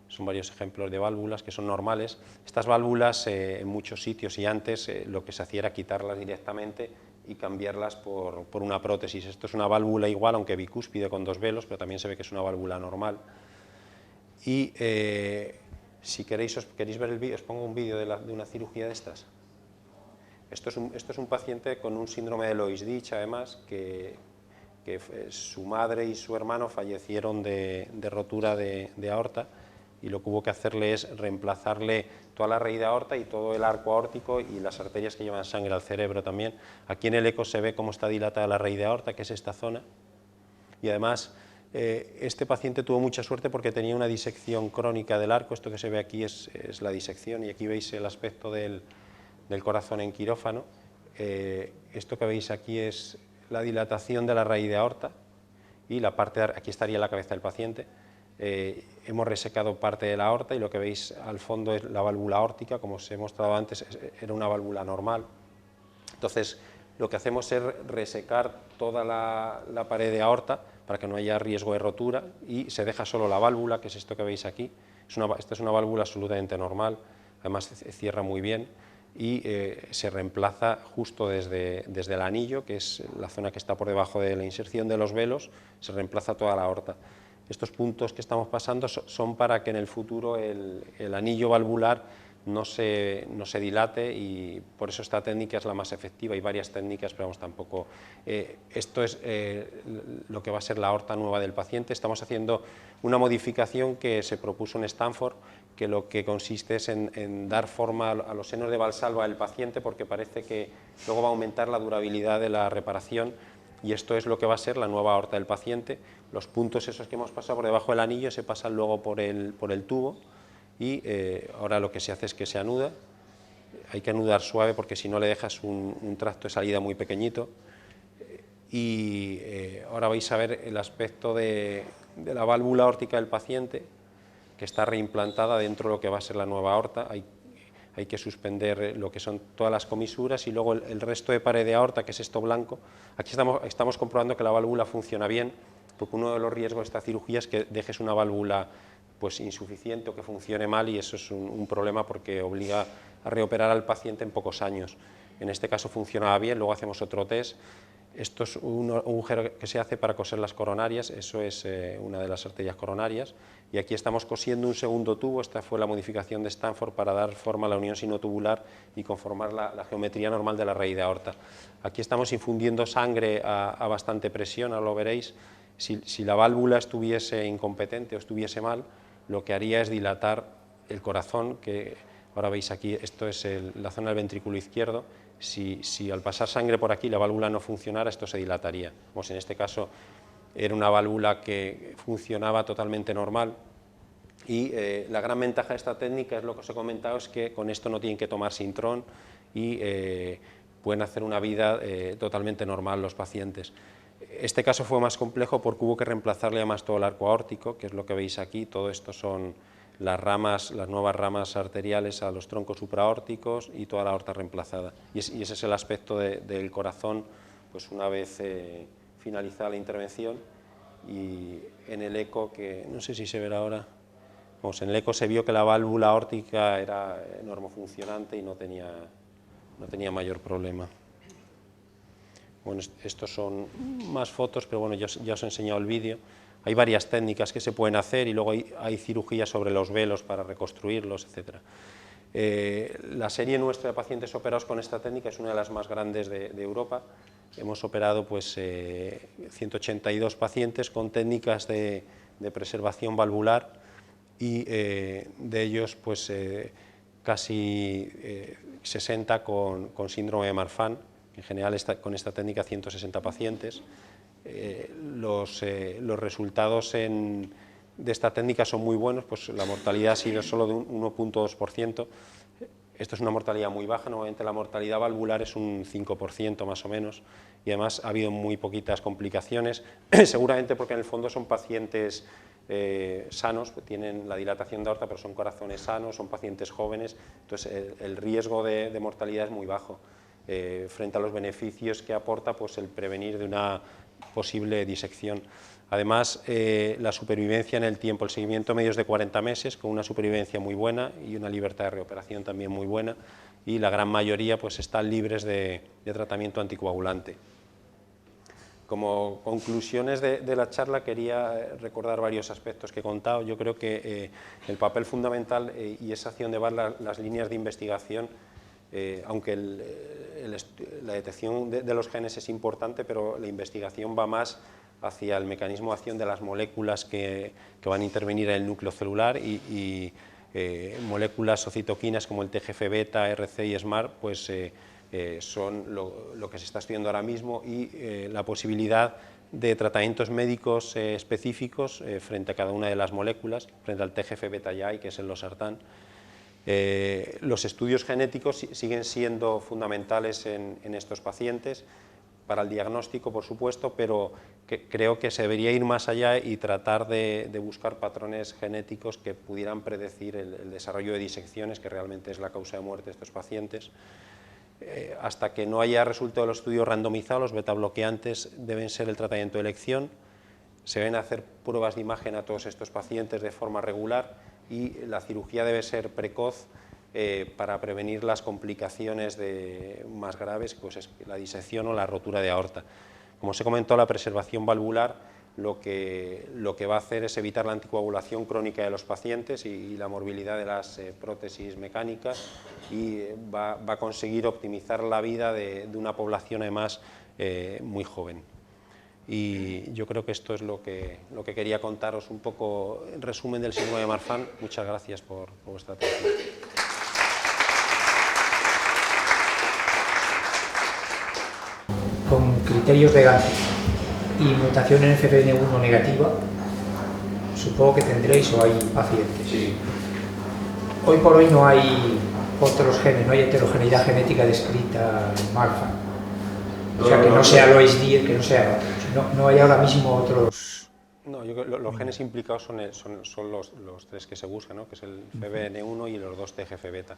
Speaker 2: Son varios ejemplos de válvulas que son normales. Estas válvulas en muchos sitios y antes lo que se hacía era quitarlas directamente y cambiarlas por una prótesis. Esto es una válvula igual, aunque bicúspide con dos velos, pero también se ve que es una válvula normal. Y si queréis ver el vídeo, os pongo un vídeo de una cirugía de estas. Esto es un paciente con un síndrome de Loeys-Dietz, además, que su madre y su hermano fallecieron de rotura de aorta, y lo que hubo que hacerle es reemplazarle toda la raíz de aorta y todo el arco aórtico y las arterias que llevan sangre al cerebro también. Aquí en el eco se ve cómo está dilatada la raíz de aorta, que es esta zona, y además este paciente tuvo mucha suerte porque tenía una disección crónica del arco. Esto que se ve aquí es la disección, y aquí veis el aspecto del corazón en quirófano. Esto que veis aquí es la dilatación de la raíz de aorta, y la parte aquí estaría la cabeza del paciente. Hemos resecado parte de la aorta y lo que veis al fondo es la válvula aórtica. Como os he mostrado antes, era una válvula normal. Entonces, lo que hacemos es resecar toda la pared de aorta para que no haya riesgo de rotura, y se deja solo la válvula, que es esto que veis aquí. Esta es una válvula absolutamente normal, además cierra muy bien, y se reemplaza justo desde el anillo, que es la zona que está por debajo de la inserción de los velos, se reemplaza toda la aorta. Estos puntos que estamos pasando son para que en el futuro el anillo valvular no se dilate, y por eso esta técnica es la más efectiva. Hay varias técnicas, pero vamos, tampoco. Esto es lo que va a ser la aorta nueva del paciente. Estamos haciendo una modificación que se propuso en Stanford, que lo que consiste es en dar forma a los senos de Valsalva del paciente, porque parece que luego va a aumentar la durabilidad de la reparación. Y esto es lo que va a ser la nueva aorta del paciente. Los puntos esos que hemos pasado por debajo del anillo se pasan luego por el tubo, y ahora lo que se hace es que se anuda. Hay que anudar suave porque si no le dejas un tracto de salida muy pequeñito. Y ahora vais a ver el aspecto de la válvula aórtica del paciente, que está reimplantada dentro de lo que va a ser la nueva aorta. Hay que suspender lo que son todas las comisuras, y luego el resto de pared de aorta, que es esto blanco. Aquí estamos comprobando que la válvula funciona bien, porque uno de los riesgos de esta cirugía es que dejes una válvula pues insuficiente o que funcione mal, y eso es un problema porque obliga a reoperar al paciente en pocos años. En este caso funcionaba bien. Luego hacemos otro test. Esto es un agujero que se hace para coser las coronarias, eso es una de las arterias coronarias, y aquí estamos cosiendo un segundo tubo. Esta fue la modificación de Stanford para dar forma a la unión sinotubular y conformar la geometría normal de la raíz de aorta. Aquí estamos infundiendo sangre a bastante presión, ahora lo veréis. Si la válvula estuviese incompetente o estuviese mal, lo que haría es dilatar el corazón, que Ahora veis aquí, esto es la zona del ventrículo izquierdo. Si al pasar sangre por aquí la válvula no funcionara, esto se dilataría. Pues en este caso era una válvula que funcionaba totalmente normal, y la gran ventaja de esta técnica es lo que os he comentado, es que con esto no tienen que tomar Sintrom y pueden hacer una vida totalmente normal los pacientes. Este caso fue más complejo porque hubo que reemplazarle además todo el arco aórtico, que es lo que veis aquí. Todo esto son las nuevas ramas arteriales a los troncos supraórticos y toda la aorta reemplazada. Y ese es el aspecto del corazón, pues una vez finalizada la intervención. Y en el eco, que no sé si se verá ahora, pues en el eco se vio que la válvula aórtica era normofuncionante y no tenía mayor problema. Bueno, estos son más fotos, pero bueno, ya os he enseñado el vídeo. Hay varias técnicas que se pueden hacer y luego hay cirugía sobre los velos para reconstruirlos, etc. La serie nuestra de pacientes operados con esta técnica es una de las más grandes de Europa. Hemos operado pues, 182 pacientes con técnicas de preservación valvular y de ellos pues, casi 60 con síndrome de Marfan. En general, con esta técnica, 160 pacientes. Los resultados de esta técnica son muy buenos, pues la mortalidad ha sido solo de un 1,2%. Esto es una mortalidad muy baja, normalmente la mortalidad valvular es un 5% más o menos, y además ha habido muy poquitas complicaciones, seguramente porque en el fondo son pacientes sanos, tienen la dilatación de aorta, pero son corazones sanos, son pacientes jóvenes, entonces el riesgo de mortalidad es muy bajo. Frente a los beneficios que aporta pues, el prevenir de una posible disección. Además, la supervivencia en el tiempo, el seguimiento medio es de 40 meses, con una supervivencia muy buena y una libertad de reoperación también muy buena, y la gran mayoría pues, están libres de tratamiento anticoagulante. Como conclusiones de la charla quería recordar varios aspectos que he contado. Yo creo que el papel fundamental y es hacia dónde van las líneas de investigación. Aunque la detección de los genes es importante, pero la investigación va más hacia el mecanismo de acción de las moléculas que van a intervenir en el núcleo celular y moléculas o citoquinas como el TGF-beta, RC y SMART, pues son lo que se está estudiando ahora mismo, y la posibilidad de tratamientos médicos específicos frente a cada una de las moléculas, frente al TGF-beta-YAI, que es el losartán. Los estudios genéticos siguen siendo fundamentales en estos pacientes, para el diagnóstico, por supuesto, pero creo que se debería ir más allá y tratar de buscar patrones genéticos que pudieran predecir el desarrollo de disecciones, que realmente es la causa de muerte de estos pacientes. Hasta que no haya resultado de los estudios randomizados, los betabloqueantes deben ser el tratamiento de elección. Se deben hacer pruebas de imagen a todos estos pacientes de forma regular, y la cirugía debe ser precoz para prevenir las complicaciones más graves, pues es la disección o la rotura de aorta. Como os he comentado, la preservación valvular lo que va a hacer es evitar la anticoagulación crónica de los pacientes y la morbilidad de las prótesis mecánicas, y va a conseguir optimizar la vida de una población además muy joven. Y yo creo que esto es lo que quería contaros un poco en resumen del síndrome de Marfan. Muchas gracias por vuestra atención.
Speaker 3: Con criterios de Gantt y mutación en FBN1 negativa, supongo que tendréis o hay pacientes.
Speaker 2: Sí.
Speaker 3: Hoy por hoy no hay otros genes, no hay heterogeneidad genética descrita en Marfan. O sea, que no sea Lois Diez, que no sea... No hay ahora mismo otros...
Speaker 2: No, yo creo que los genes implicados son los tres que se buscan, ¿no? Que es el FBN1 y los dos TGF-beta.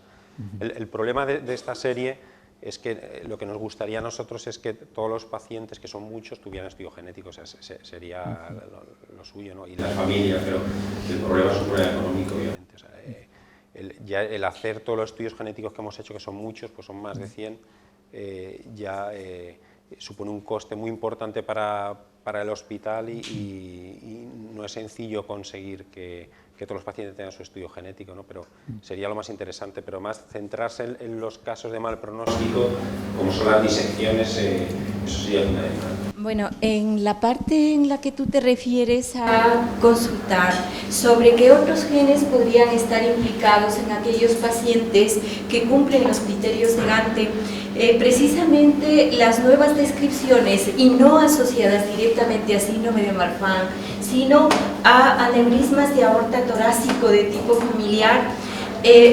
Speaker 2: El problema de esta serie es que lo que nos gustaría a nosotros es que todos los pacientes, que son muchos, tuvieran estudio genético, o sea, sería lo suyo, ¿no? Y las familias, pero el problema es un problema económico, obviamente. O sea, ya el hacer todos los estudios genéticos que hemos hecho, que son muchos, pues son más de 100, ya supone un coste muy importante para el hospital, y no es sencillo conseguir que que todos los pacientes tengan su estudio genético, ¿no? Pero sería lo más interesante, pero más centrarse en los casos de mal pronóstico, como son las disecciones, eso sería fundamental.
Speaker 4: Bueno, en la parte en la que tú te refieres a consultar sobre qué otros genes podrían estar implicados en aquellos pacientes que cumplen los criterios de Gante, precisamente las nuevas descripciones, y no asociadas directamente a síndrome de Marfan, sino a aneurismas de aorta torácico de tipo familiar,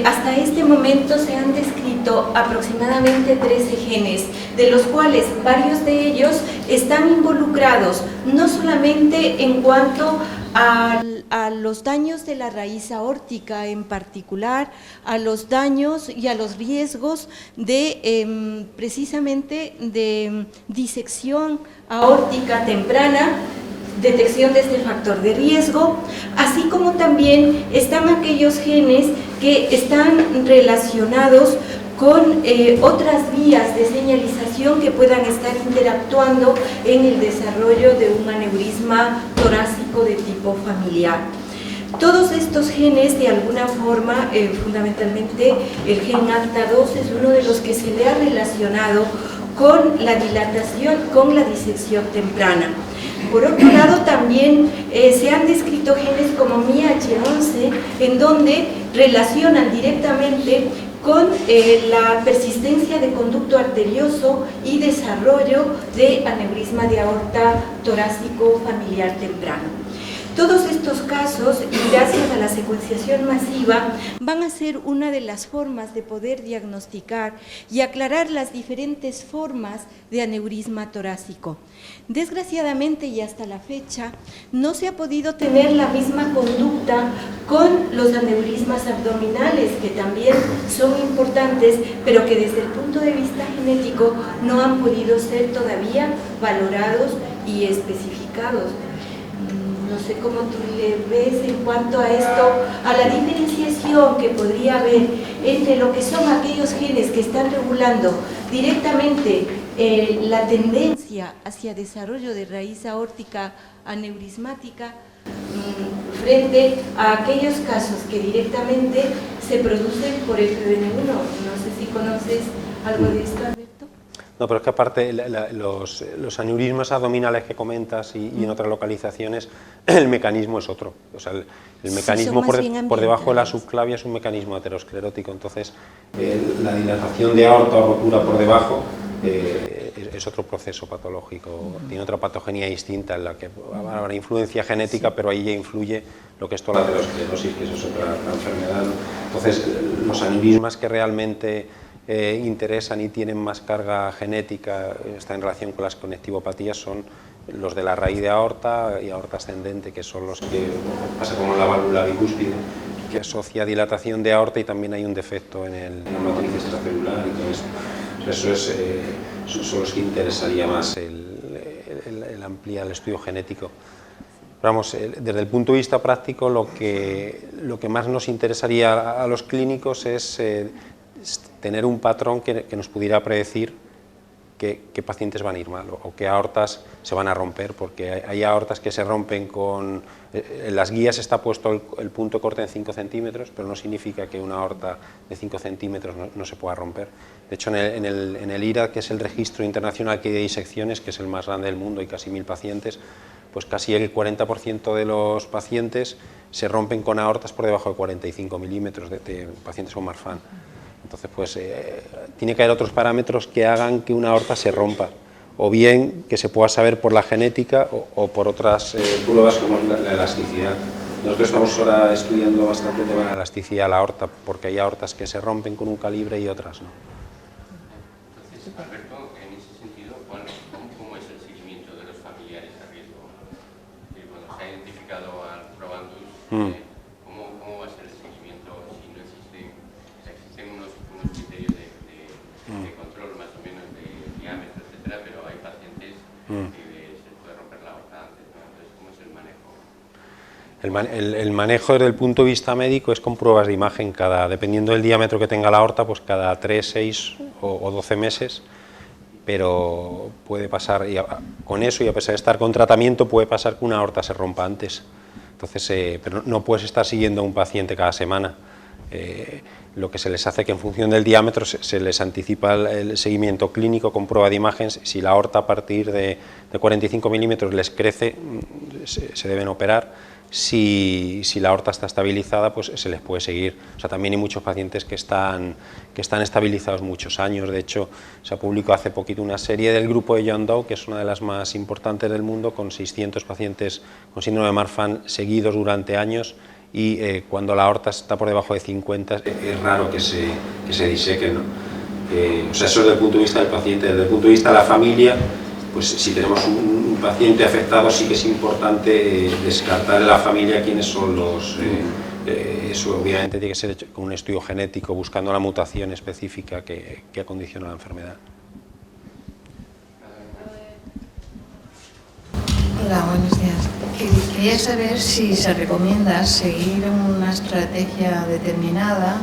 Speaker 4: hasta este momento se han descrito aproximadamente 13 genes, de los cuales varios de ellos están involucrados no solamente en cuanto a los daños de la raíz aórtica, en particular a los daños y a los riesgos de precisamente de disección aórtica temprana, detección de este factor de riesgo, así como también están aquellos genes que están relacionados con otras vías de señalización que puedan estar interactuando en el desarrollo de un aneurisma torácico de tipo familiar. Todos estos genes, de alguna forma, fundamentalmente el gen ACTA2 es uno de los que se le ha relacionado con la dilatación, con la disección temprana. Por otro lado, también se han descrito genes como MIH11, en donde relacionan directamente con la persistencia de conducto arterioso y desarrollo de aneurisma de aorta torácico familiar temprano. Todos estos casos, y gracias a la secuenciación masiva, van a ser una de las formas de poder diagnosticar y aclarar las diferentes formas de aneurisma torácico. Desgraciadamente, y hasta la fecha, no se ha podido tener la misma conducta con los aneurismas abdominales, que también son importantes, pero que desde el punto de vista genético no han podido ser todavía valorados y especificados. No sé cómo tú le ves en cuanto a esto, a la diferenciación que podría haber entre lo que son aquellos genes que están regulando directamente la tendencia hacia desarrollo de raíz aórtica aneurismática frente a aquellos casos que directamente se producen por FBN1. No sé si conoces algo de esto, Alberto.
Speaker 2: No, pero es que aparte los aneurismas abdominales que comentas y en otras localizaciones, el mecanismo es otro. O sea, el mecanismo por debajo de la subclavia es un mecanismo aterosclerótico, entonces la dilatación de aorta o rotura por debajo es otro proceso patológico, tiene otra patogenia distinta en la que habrá influencia genética, pero ahí ya influye lo que es toda la aterosclerosis, que eso es otra enfermedad. Entonces, los aneurismas que realmente interesan y tienen más carga genética, está en relación con las conectivopatías, son los de la raíz de aorta y aorta ascendente, que son los que pasa como la válvula bicúspide, que asocia dilatación de aorta, y también hay un defecto en la matriz extracelular y todo esto. Esos son los que interesaría más el ampliar el estudio genético. Vamos, desde el punto de vista práctico, lo que más nos interesaría a los clínicos es tener un patrón que nos pudiera predecir qué pacientes van a ir mal o qué aortas se van a romper, porque hay aortas que se rompen con... En las guías está puesto el punto de corte en 5 centímetros, pero no significa que una aorta de 5 centímetros no se pueda romper. De hecho, en el IRAD, que es el registro internacional que hay de disecciones, que es el más grande del mundo, hay casi 1000 pacientes, pues casi el 40% de los pacientes se rompen con aortas por debajo de 45 milímetros de pacientes con Marfan. Entonces, pues tiene que haber otros parámetros que hagan que una aorta se rompa, o bien que se pueda saber por la genética o por otras pruebas como la elasticidad. Nosotros estamos ahora estudiando bastante el tema de la elasticidad de la aorta, porque hay aortas que se rompen con un calibre y otras no.
Speaker 1: Entonces, Alberto, en ese sentido, ¿cómo es el seguimiento de los familiares a riesgo? Cuando se ha identificado al probandus, ¿cómo va a ser el seguimiento si no existen unos criterios de control más o menos de diámetro, etcétera, pero hay pacientes que se puede romper la aorta antes, ¿no? Entonces, ¿cómo es el manejo?
Speaker 2: El manejo desde el punto de vista médico es con pruebas de imagen, dependiendo del diámetro que tenga la aorta, pues cada 3, 6 o 12 meses, pero puede pasar, con eso y a pesar de estar con tratamiento, puede pasar que una aorta se rompa antes. Entonces, pero no puedes estar siguiendo a un paciente cada semana. Lo que se les hace que en función del diámetro se les anticipa el seguimiento clínico con prueba de imágenes. Si la aorta a partir de 45 milímetros les crece, se deben operar. Si la aorta está estabilizada, pues se les puede seguir. O sea, también hay muchos pacientes que están estabilizados muchos años. De hecho, se ha publicado hace poquito una serie del grupo de John Doe, que es una de las más importantes del mundo, con 600 pacientes con síndrome de Marfan seguidos durante años, y cuando la aorta está por debajo de 50 es raro que se disequen, ¿no? O sea, eso desde el punto de vista del paciente. Desde el punto de vista de la familia, pues si tenemos un paciente afectado, sí que es importante descartar en la familia quiénes son los... eso obviamente tiene que ser hecho con un estudio genético, buscando la mutación específica que acondiciona la enfermedad.
Speaker 5: Hola, buenos días. Quería saber si se recomienda seguir una estrategia determinada,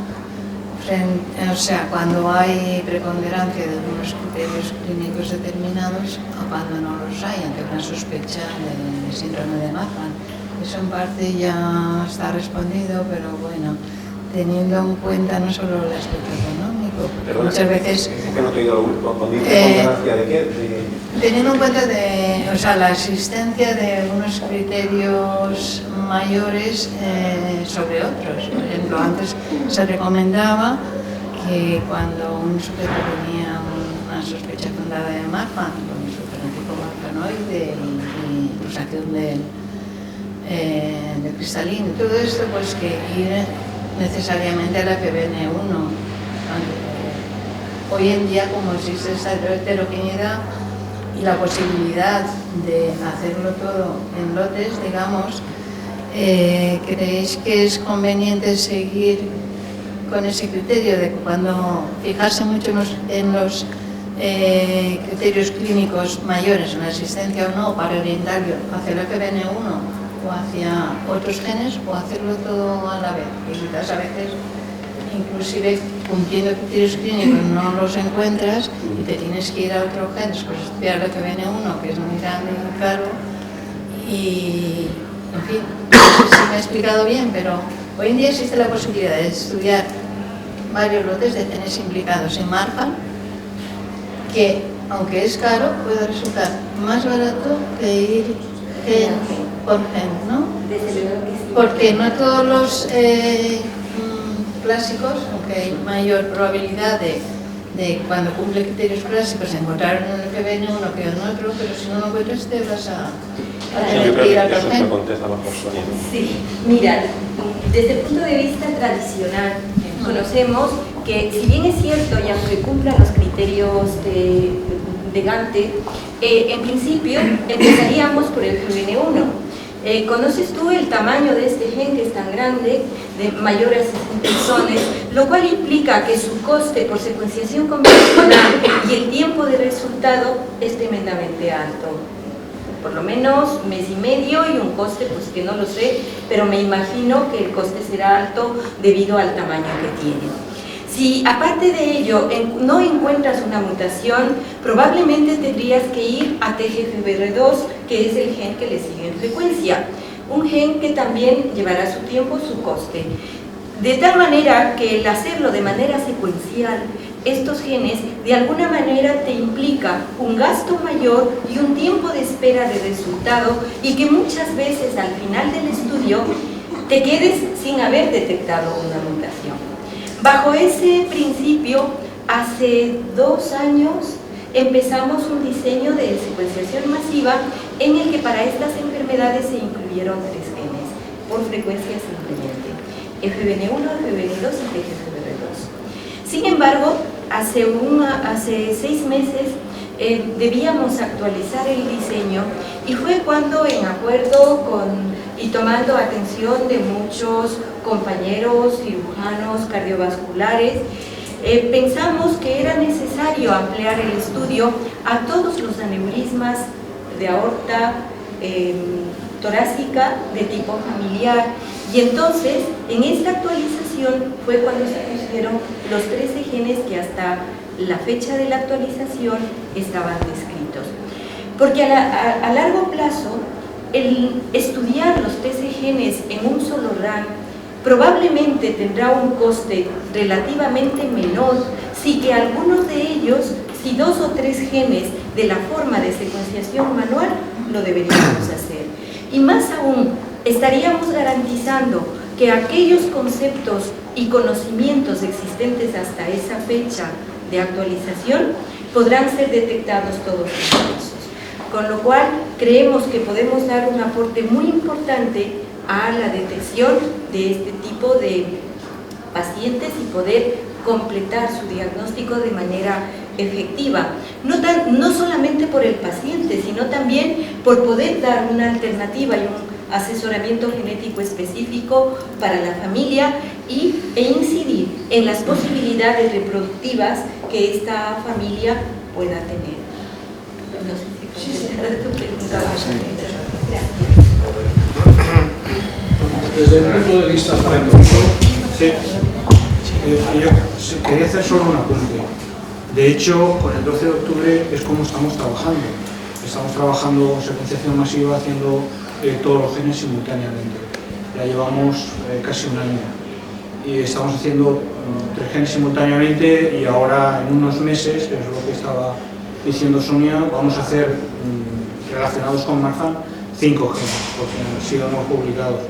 Speaker 5: o sea, cuando hay preponderancia de unos criterios clínicos determinados o cuando no los hay, ante una sospecha de síndrome de Marfan. Eso en parte ya está respondido, pero bueno, teniendo en cuenta no solo el aspecto económico, porque muchas veces...
Speaker 2: que no te he oído con ponderancia de qué...
Speaker 5: Teniendo en cuenta la existencia de unos criterios mayores sobre otros. Por ejemplo, antes se recomendaba que cuando un sujeto tenía una sospecha fundada de Marfan, con su fenotipo marfanoide y pulsación del cristalino, todo esto, pues que ir necesariamente a la FBN1. Hoy en día, como existe esta heterogeneidad y la posibilidad de hacerlo todo en lotes, digamos, ¿creéis que es conveniente seguir con ese criterio de cuando fijarse mucho en los criterios clínicos mayores, en la asistencia o no, para orientarlo hacia el FBN1 o hacia otros genes, o hacerlo todo a la vez? Y quizás a veces, inclusive cumpliendo criterios clínicos, no los encuentras y te tienes que ir a otro gen, pues estudiar el FBN1, que es muy grande y muy caro, y en fin, no sé si me he explicado bien, pero hoy en día existe la posibilidad de estudiar varios lotes de genes implicados en Marfan, que aunque es caro, puede resultar más barato que ir gen por gen, ¿no?
Speaker 4: Desde luego que sí.
Speaker 5: Porque no todos los clásicos, aunque hay mayor probabilidad de cuando cumple criterios clásicos encontrar en el FBN1 que en otro, pero si no lo encuentras te vas a tener que ir a otro gen.
Speaker 4: Sí, mira, desde el punto de vista tradicional, conocemos que, si bien es cierto, y aunque cumplan los criterios de Gante, en principio empezaríamos por el FBN1. ¿Conoces tú el tamaño de este gen, que es tan grande, de mayor a 60 exones, lo cual implica que su coste por secuenciación convencional y el tiempo de resultado es tremendamente alto? Por lo menos mes y medio, y un coste pues que no lo sé, pero me imagino que el coste será alto debido al tamaño que tiene. Si aparte de ello no encuentras una mutación, probablemente tendrías que ir a TGFBR2, que es el gen que le sigue en frecuencia, un gen que también llevará su tiempo, su coste. De tal manera que el hacerlo de manera secuencial, estos genes de alguna manera te implica un gasto mayor y un tiempo de espera de resultado, y que muchas veces al final del estudio te quedes sin haber detectado una mutación. Bajo ese principio, hace 2 años empezamos un diseño de secuenciación masiva en el que para estas enfermedades se incluyeron 3 genes, por frecuencia simplemente: FBN1, FBN2 y TGFBR2. Sin embargo, hace 6 meses debíamos actualizar el diseño, y fue cuando, en acuerdo y tomando atención de muchos compañeros cirujanos cardiovasculares, pensamos que era necesario ampliar el estudio a todos los aneurismas de aorta torácica de tipo familiar, y entonces en esta actualización fue cuando se pusieron los 13 genes que hasta la fecha de la actualización estaban descritos. Porque a largo plazo el estudiar los 13 genes en un solo RAN probablemente tendrá un coste relativamente menor si que algunos de ellos, si 2 o 3 genes de la forma de secuenciación manual, lo deberíamos hacer. Y más aún, estaríamos garantizando que aquellos conceptos y conocimientos existentes hasta esa fecha de actualización podrán ser detectados todos los procesos. Con lo cual, creemos que podemos dar un aporte muy importante a la detección de este tipo de pacientes y poder completar su diagnóstico de manera efectiva. No solamente por el paciente, sino también por poder dar una alternativa y un asesoramiento genético específico para la familia e incidir en las posibilidades reproductivas que esta familia pueda tener. No sé si contestar tu pregunta.
Speaker 6: Desde el punto de vista práctico, yo quería hacer solo un apunte. De hecho, con el 12 de octubre es como estamos trabajando. Estamos trabajando secuenciación masiva, haciendo todos los genes simultáneamente. Ya llevamos casi un año y estamos haciendo 3 genes simultáneamente, y ahora en unos meses, que es lo que estaba diciendo Sonia, vamos a hacer relacionados con Marfan 5 genes, porque han sido no publicados.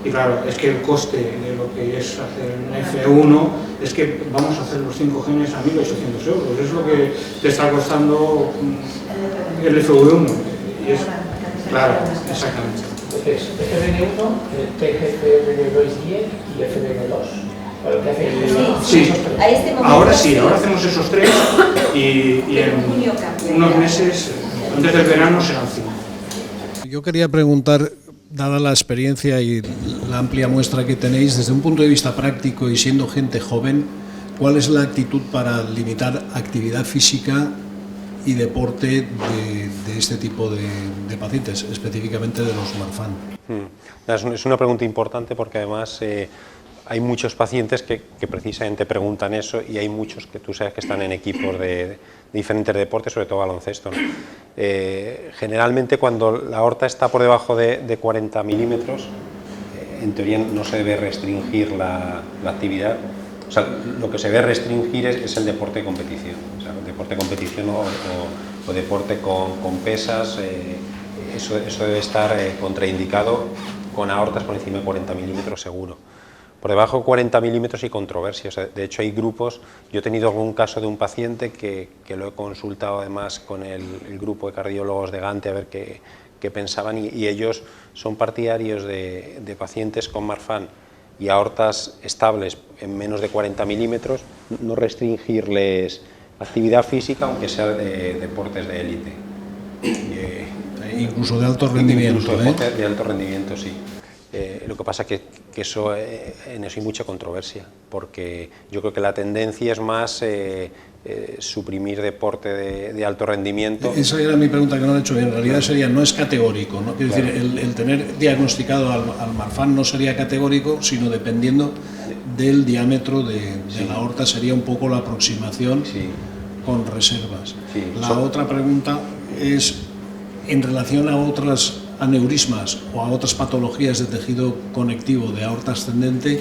Speaker 6: Y claro, es que el coste de lo que es hacer un F1 es que vamos a hacer los 5 genes a 1.800 euros. Es lo que te está costando el F1. Y es, claro, exactamente.
Speaker 3: Entonces, FBN1, TGFBN2 y FBN2.
Speaker 6: Sí,
Speaker 4: A este momento,
Speaker 6: ahora sí, ahora hacemos esos 3 y en unos meses, antes del verano, serán 5.
Speaker 7: Yo quería preguntar, dada la experiencia y la amplia muestra que tenéis, desde un punto de vista práctico y siendo gente joven, ¿cuál es la actitud para limitar actividad física y deporte de este tipo de pacientes, específicamente de los Marfan?
Speaker 2: Es una pregunta importante porque además hay muchos pacientes que precisamente preguntan eso, y hay muchos que tú sabes que están en equipos de diferentes deportes, sobre todo baloncesto, ¿no? Generalmente cuando la aorta está por debajo de 40 milímetros, en teoría no se debe restringir la actividad. O sea, lo que se debe restringir es el deporte de competición. O sea, el deporte de competición o deporte con pesas, eso debe estar contraindicado con aortas por encima de 40 milímetros seguro. Por debajo de 40 milímetros hay controversia. O sea, de hecho hay grupos, yo he tenido algún caso de un paciente que lo he consultado además con el grupo de cardiólogos de Gante a ver qué pensaban, y ellos son partidarios de pacientes con Marfan y aortas estables en menos de 40 milímetros, no restringirles actividad física, aunque sea de deportes de élite.
Speaker 7: Incluso de alto rendimiento.
Speaker 2: Incluso de alto rendimiento, sí. Lo que pasa es que en eso hay mucha controversia, porque yo creo que la tendencia es más suprimir deporte de alto rendimiento.
Speaker 7: Esa era mi pregunta, que no he hecho bien. En realidad sería, no es categórico, ¿no? Quiero decir, el tener diagnosticado al Marfan no sería categórico, sino dependiendo del diámetro de la aorta, sería un poco la aproximación con reservas. La otra pregunta es en relación a otras aneurismas o a otras patologías de tejido conectivo de aorta ascendente,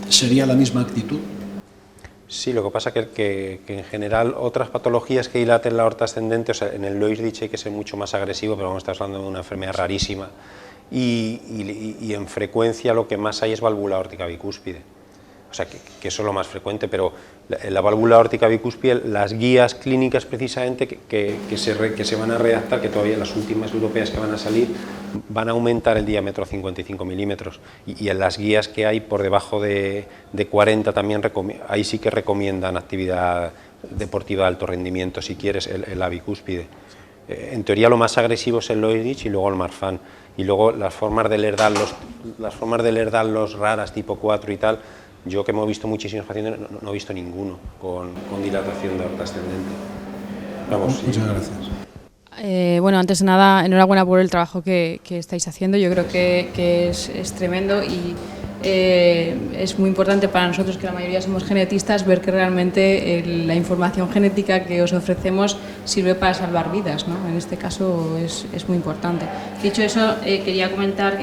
Speaker 7: ¿sería la misma actitud?
Speaker 2: Sí, lo que pasa que en general otras patologías que dilaten la aorta ascendente, o sea, en el Loeys-Dietz hay que ser mucho más agresivo, pero vamos a estar hablando de una enfermedad rarísima, y en frecuencia lo que más hay es válvula aórtica bicúspide. O sea, que eso es lo más frecuente, pero la válvula aórtica bicúspide, las guías clínicas precisamente que se van a redactar, que todavía las últimas europeas que van a salir, van a aumentar el diámetro a 55 milímetros, y en las guías que hay por debajo de 40 también, ahí sí que recomiendan actividad deportiva de alto rendimiento, si quieres, la bicúspide. En teoría lo más agresivo es el Loeys-Dietz y luego el Marfan, y luego las formas de Lerdan-Los raras tipo 4 y tal. Yo, que hemos visto muchísimos pacientes, no he visto ninguno con dilatación de aorta ascendente. Vamos,
Speaker 7: Muchas gracias.
Speaker 8: Bueno, antes de nada, enhorabuena por el trabajo que estáis haciendo. Yo creo que es tremendo, y es muy importante para nosotros, que la mayoría somos genetistas, ver que realmente la información genética que os ofrecemos sirve para salvar vidas, ¿no? En este caso es muy importante. Dicho eso, quería comentar,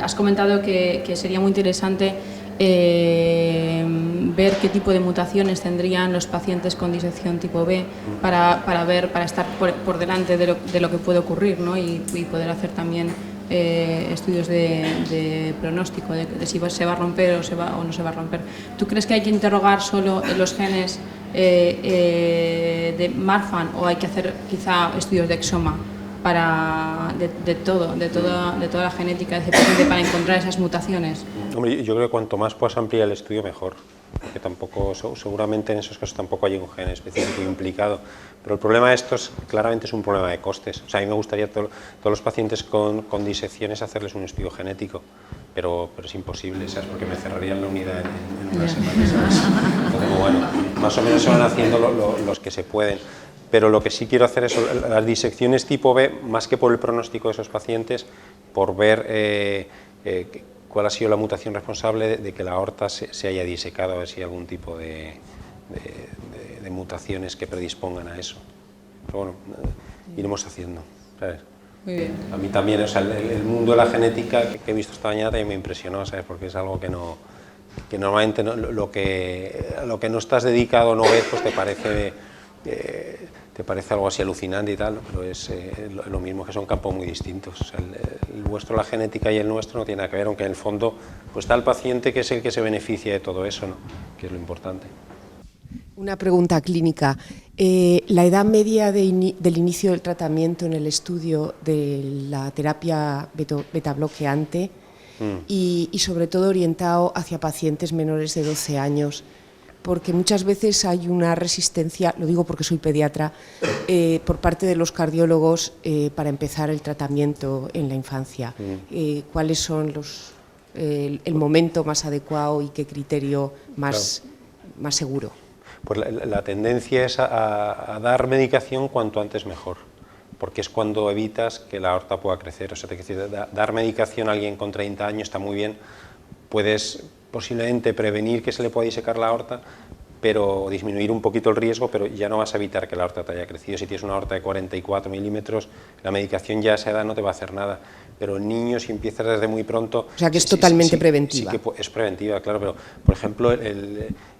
Speaker 8: has comentado que sería muy interesante ver qué tipo de mutaciones tendrían los pacientes con disección tipo B para estar por delante de lo que puede ocurrir, ¿no? y poder hacer también estudios de pronóstico, de si se va a romper o no se va a romper. ¿Tú crees que hay que interrogar solo los genes de Marfan o hay que hacer quizá estudios de exoma de toda la genética de ese paciente para encontrar esas mutaciones?
Speaker 2: Hombre, yo creo que cuanto más puedas ampliar el estudio, mejor. Que tampoco, seguramente en esos casos tampoco hay un gen específico implicado. Pero el problema de estos claramente es un problema de costes. O sea, a mí me gustaría todos los pacientes con disecciones hacerles un estudio genético, pero es imposible, ¿sabes? Porque me cerrarían la unidad en unas semanas, ¿sabes? Entonces, bueno, más o menos se van haciendo los que se pueden. Pero lo que sí quiero hacer es las disecciones tipo B, más que por el pronóstico de esos pacientes, por ver cuál ha sido la mutación responsable de que la aorta se haya disecado, a ver si hay algún tipo de mutaciones que predispongan a eso. Pero bueno, iremos haciendo, ¿sabes?
Speaker 8: Muy bien.
Speaker 2: A mí también, o sea, el mundo de la genética que he visto esta mañana también me impresionó, ¿sabes? Porque es algo que normalmente lo que no estás dedicado no ves, pues te parece algo así alucinante y tal, pero es lo mismo, que son campos muy distintos. O sea, el vuestro, la genética, y el nuestro no tiene nada que ver, aunque en el fondo pues está el paciente, que es el que se beneficia de todo eso, ¿no? Que es lo importante.
Speaker 9: Una pregunta clínica. La edad media del inicio del tratamiento en el estudio de la terapia beta-bloqueante y sobre todo orientado hacia pacientes menores de 12 años, porque muchas veces hay una resistencia, lo digo porque soy pediatra, por parte de los cardiólogos para empezar el tratamiento en la infancia. ¿Cuáles son el momento más adecuado y qué criterio más seguro?
Speaker 2: Pues la tendencia es a dar medicación cuanto antes mejor, porque es cuando evitas que la aorta pueda crecer. O sea, dar medicación a alguien con 30 años está muy bien, puedes posiblemente prevenir que se le pueda disecar la aorta, pero disminuir un poquito el riesgo, pero ya no vas a evitar que la aorta te haya crecido. Si tienes una aorta de 44 milímetros, la medicación ya a esa edad no te va a hacer nada, pero en niños, si empiezas desde muy pronto...
Speaker 9: O sea, que es totalmente preventiva.
Speaker 2: Sí que es preventiva, claro, pero, por ejemplo,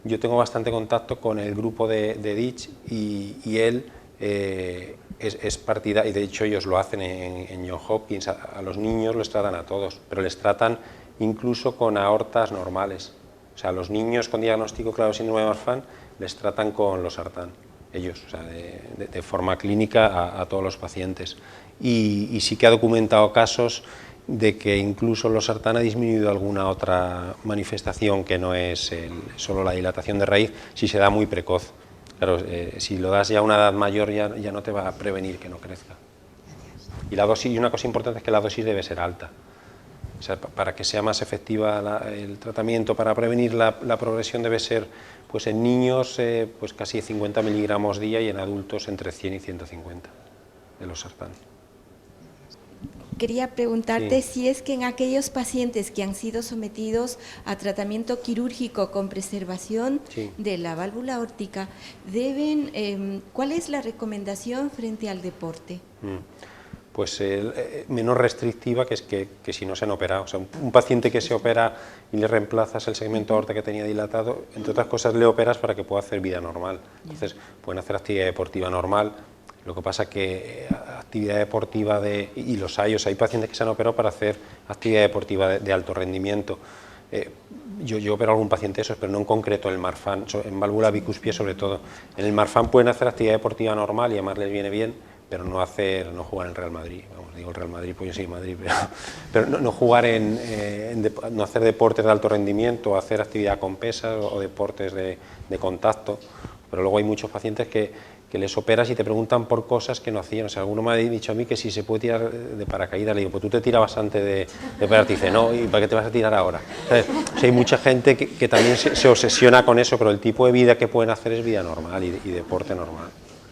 Speaker 2: yo tengo bastante contacto con el grupo de Ditch y él es partidario, y de hecho ellos lo hacen en Johns Hopkins, a los niños les tratan a todos, pero les tratan incluso con aortas normales. O sea, a los niños con diagnóstico claro de síndrome de Marfan les tratan con los sartán, ellos, o sea, de forma clínica a todos los pacientes. Y sí que ha documentado casos de que incluso los sartán ha disminuido alguna otra manifestación que no es solo la dilatación de raíz, si se da muy precoz. Claro, si lo das ya a una edad mayor ya no te va a prevenir que no crezca. Y la dosis, y una cosa importante es que la dosis debe ser alta. O sea, para que sea más efectiva el tratamiento, para prevenir la progresión, debe ser, pues en niños, pues casi 50 miligramos día, y en adultos entre 100 y 150 de los sartán.
Speaker 4: Quería preguntarte si es que en aquellos pacientes que han sido sometidos a tratamiento quirúrgico con preservación de la válvula aórtica, ¿cuál es la recomendación frente al deporte?
Speaker 2: Pues menos restrictiva que si no se han operado. O sea, un paciente que se opera y le reemplazas el segmento aorta que tenía dilatado, entre otras cosas le operas para que pueda hacer vida normal. Entonces pueden hacer actividad deportiva normal. Lo que pasa que actividad deportiva y los hay pacientes que se han operado para hacer actividad deportiva de alto rendimiento. Yo opero a algún paciente de esos, pero no en concreto en el Marfan, en válvula bicuspia sobre todo. En el Marfan pueden hacer actividad deportiva normal y además les viene bien, pero no jugar en Real Madrid. Vamos, digo el Real Madrid, pues yo soy Madrid, pero no jugar no hacer deportes de alto rendimiento, hacer actividad con pesas o deportes de contacto. Pero luego hay muchos pacientes que les operas y te preguntan por cosas que no hacían. O sea, alguno me ha dicho a mí que si se puede tirar de paracaídas. Le digo, pues tú te tirabas antes de operarte. Y dice, no, ¿y para qué te vas a tirar ahora? ¿Sabes? O sea, hay mucha gente que también se obsesiona con eso, pero el tipo de vida que pueden hacer es vida normal y deporte normal.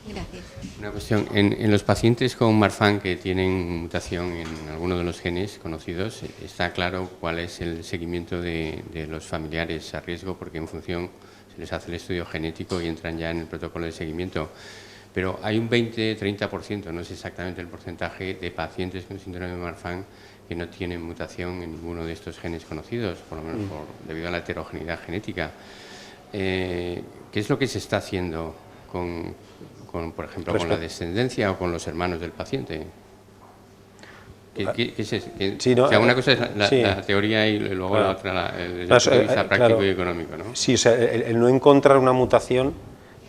Speaker 4: Gracias.
Speaker 1: Una cuestión, en los pacientes con Marfan que tienen mutación en alguno de los genes conocidos, está claro cuál es el seguimiento de los familiares a riesgo, porque en función se les hace el estudio genético y entran ya en el protocolo de seguimiento. Pero hay un 20-30%, no es exactamente el porcentaje, de pacientes con síndrome de Marfan que no tienen mutación en ninguno de estos genes conocidos, por lo menos debido a la heterogeneidad genética. ¿Qué es lo que se está haciendo por ejemplo, con la descendencia o con los hermanos del paciente? ¿Qué es eso?
Speaker 2: Sí, no,
Speaker 1: o sea, una cosa es la teoría y luego la otra el punto de vista práctico y económico, ¿no?
Speaker 2: Sí, o sea, el no encontrar una mutación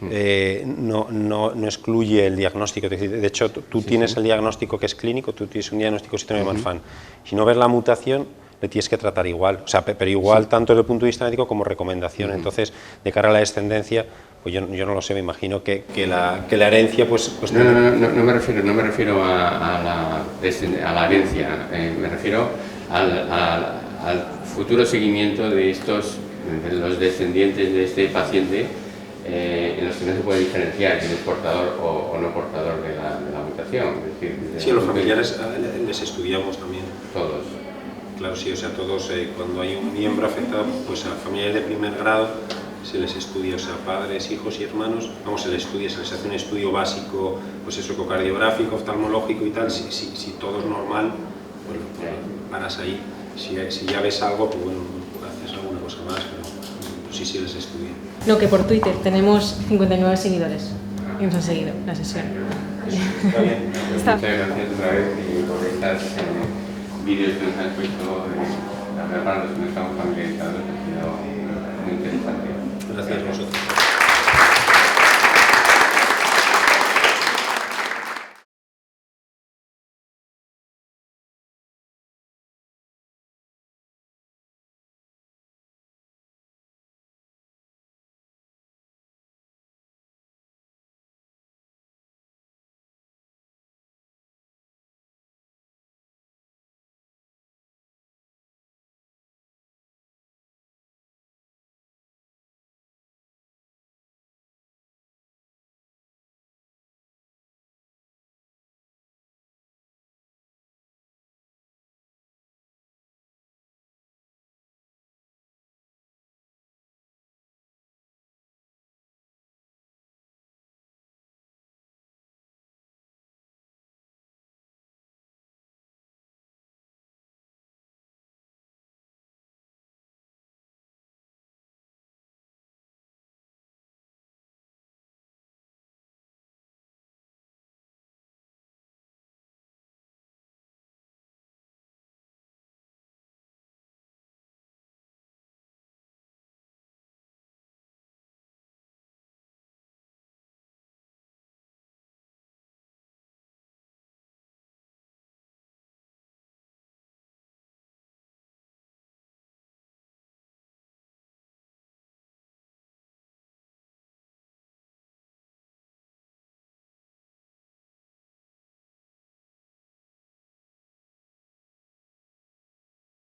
Speaker 2: no excluye el diagnóstico. De hecho, tú tienes el diagnóstico que es clínico, tú tienes un diagnóstico de síndrome de Marfan. Si no ves la mutación, le tienes que tratar igual, o sea, pero igual tanto desde el punto de vista médico como recomendación. Entonces, de cara a la descendencia, pues yo no lo sé, me imagino que la herencia pues
Speaker 1: no me refiero a la herencia, me refiero al futuro seguimiento de los descendientes de este paciente, en los que no se puede diferenciar quién es portador o no portador de la mutación. Es decir,
Speaker 2: sí, a los familiares les estudiamos también.
Speaker 1: Todos.
Speaker 2: Claro, sí, o sea, todos, cuando hay un miembro afectado, pues a familiares de primer grado se les estudia, o sea, padres, hijos y hermanos, vamos, se les hace un estudio básico, pues eso, ecocardiográfico, oftalmológico y tal. Si todo es normal, bueno, paras ahí. Si ya ves algo, pues bueno, haces alguna cosa más, pero pues sí les estudia.
Speaker 10: No, que por Twitter tenemos 59 seguidores y nos han seguido la sesión.
Speaker 2: Está bien.
Speaker 1: Muchas gracias otra vez y por estas vídeos que nos han puesto, la verdad, los que no estamos familiarizados, ha sido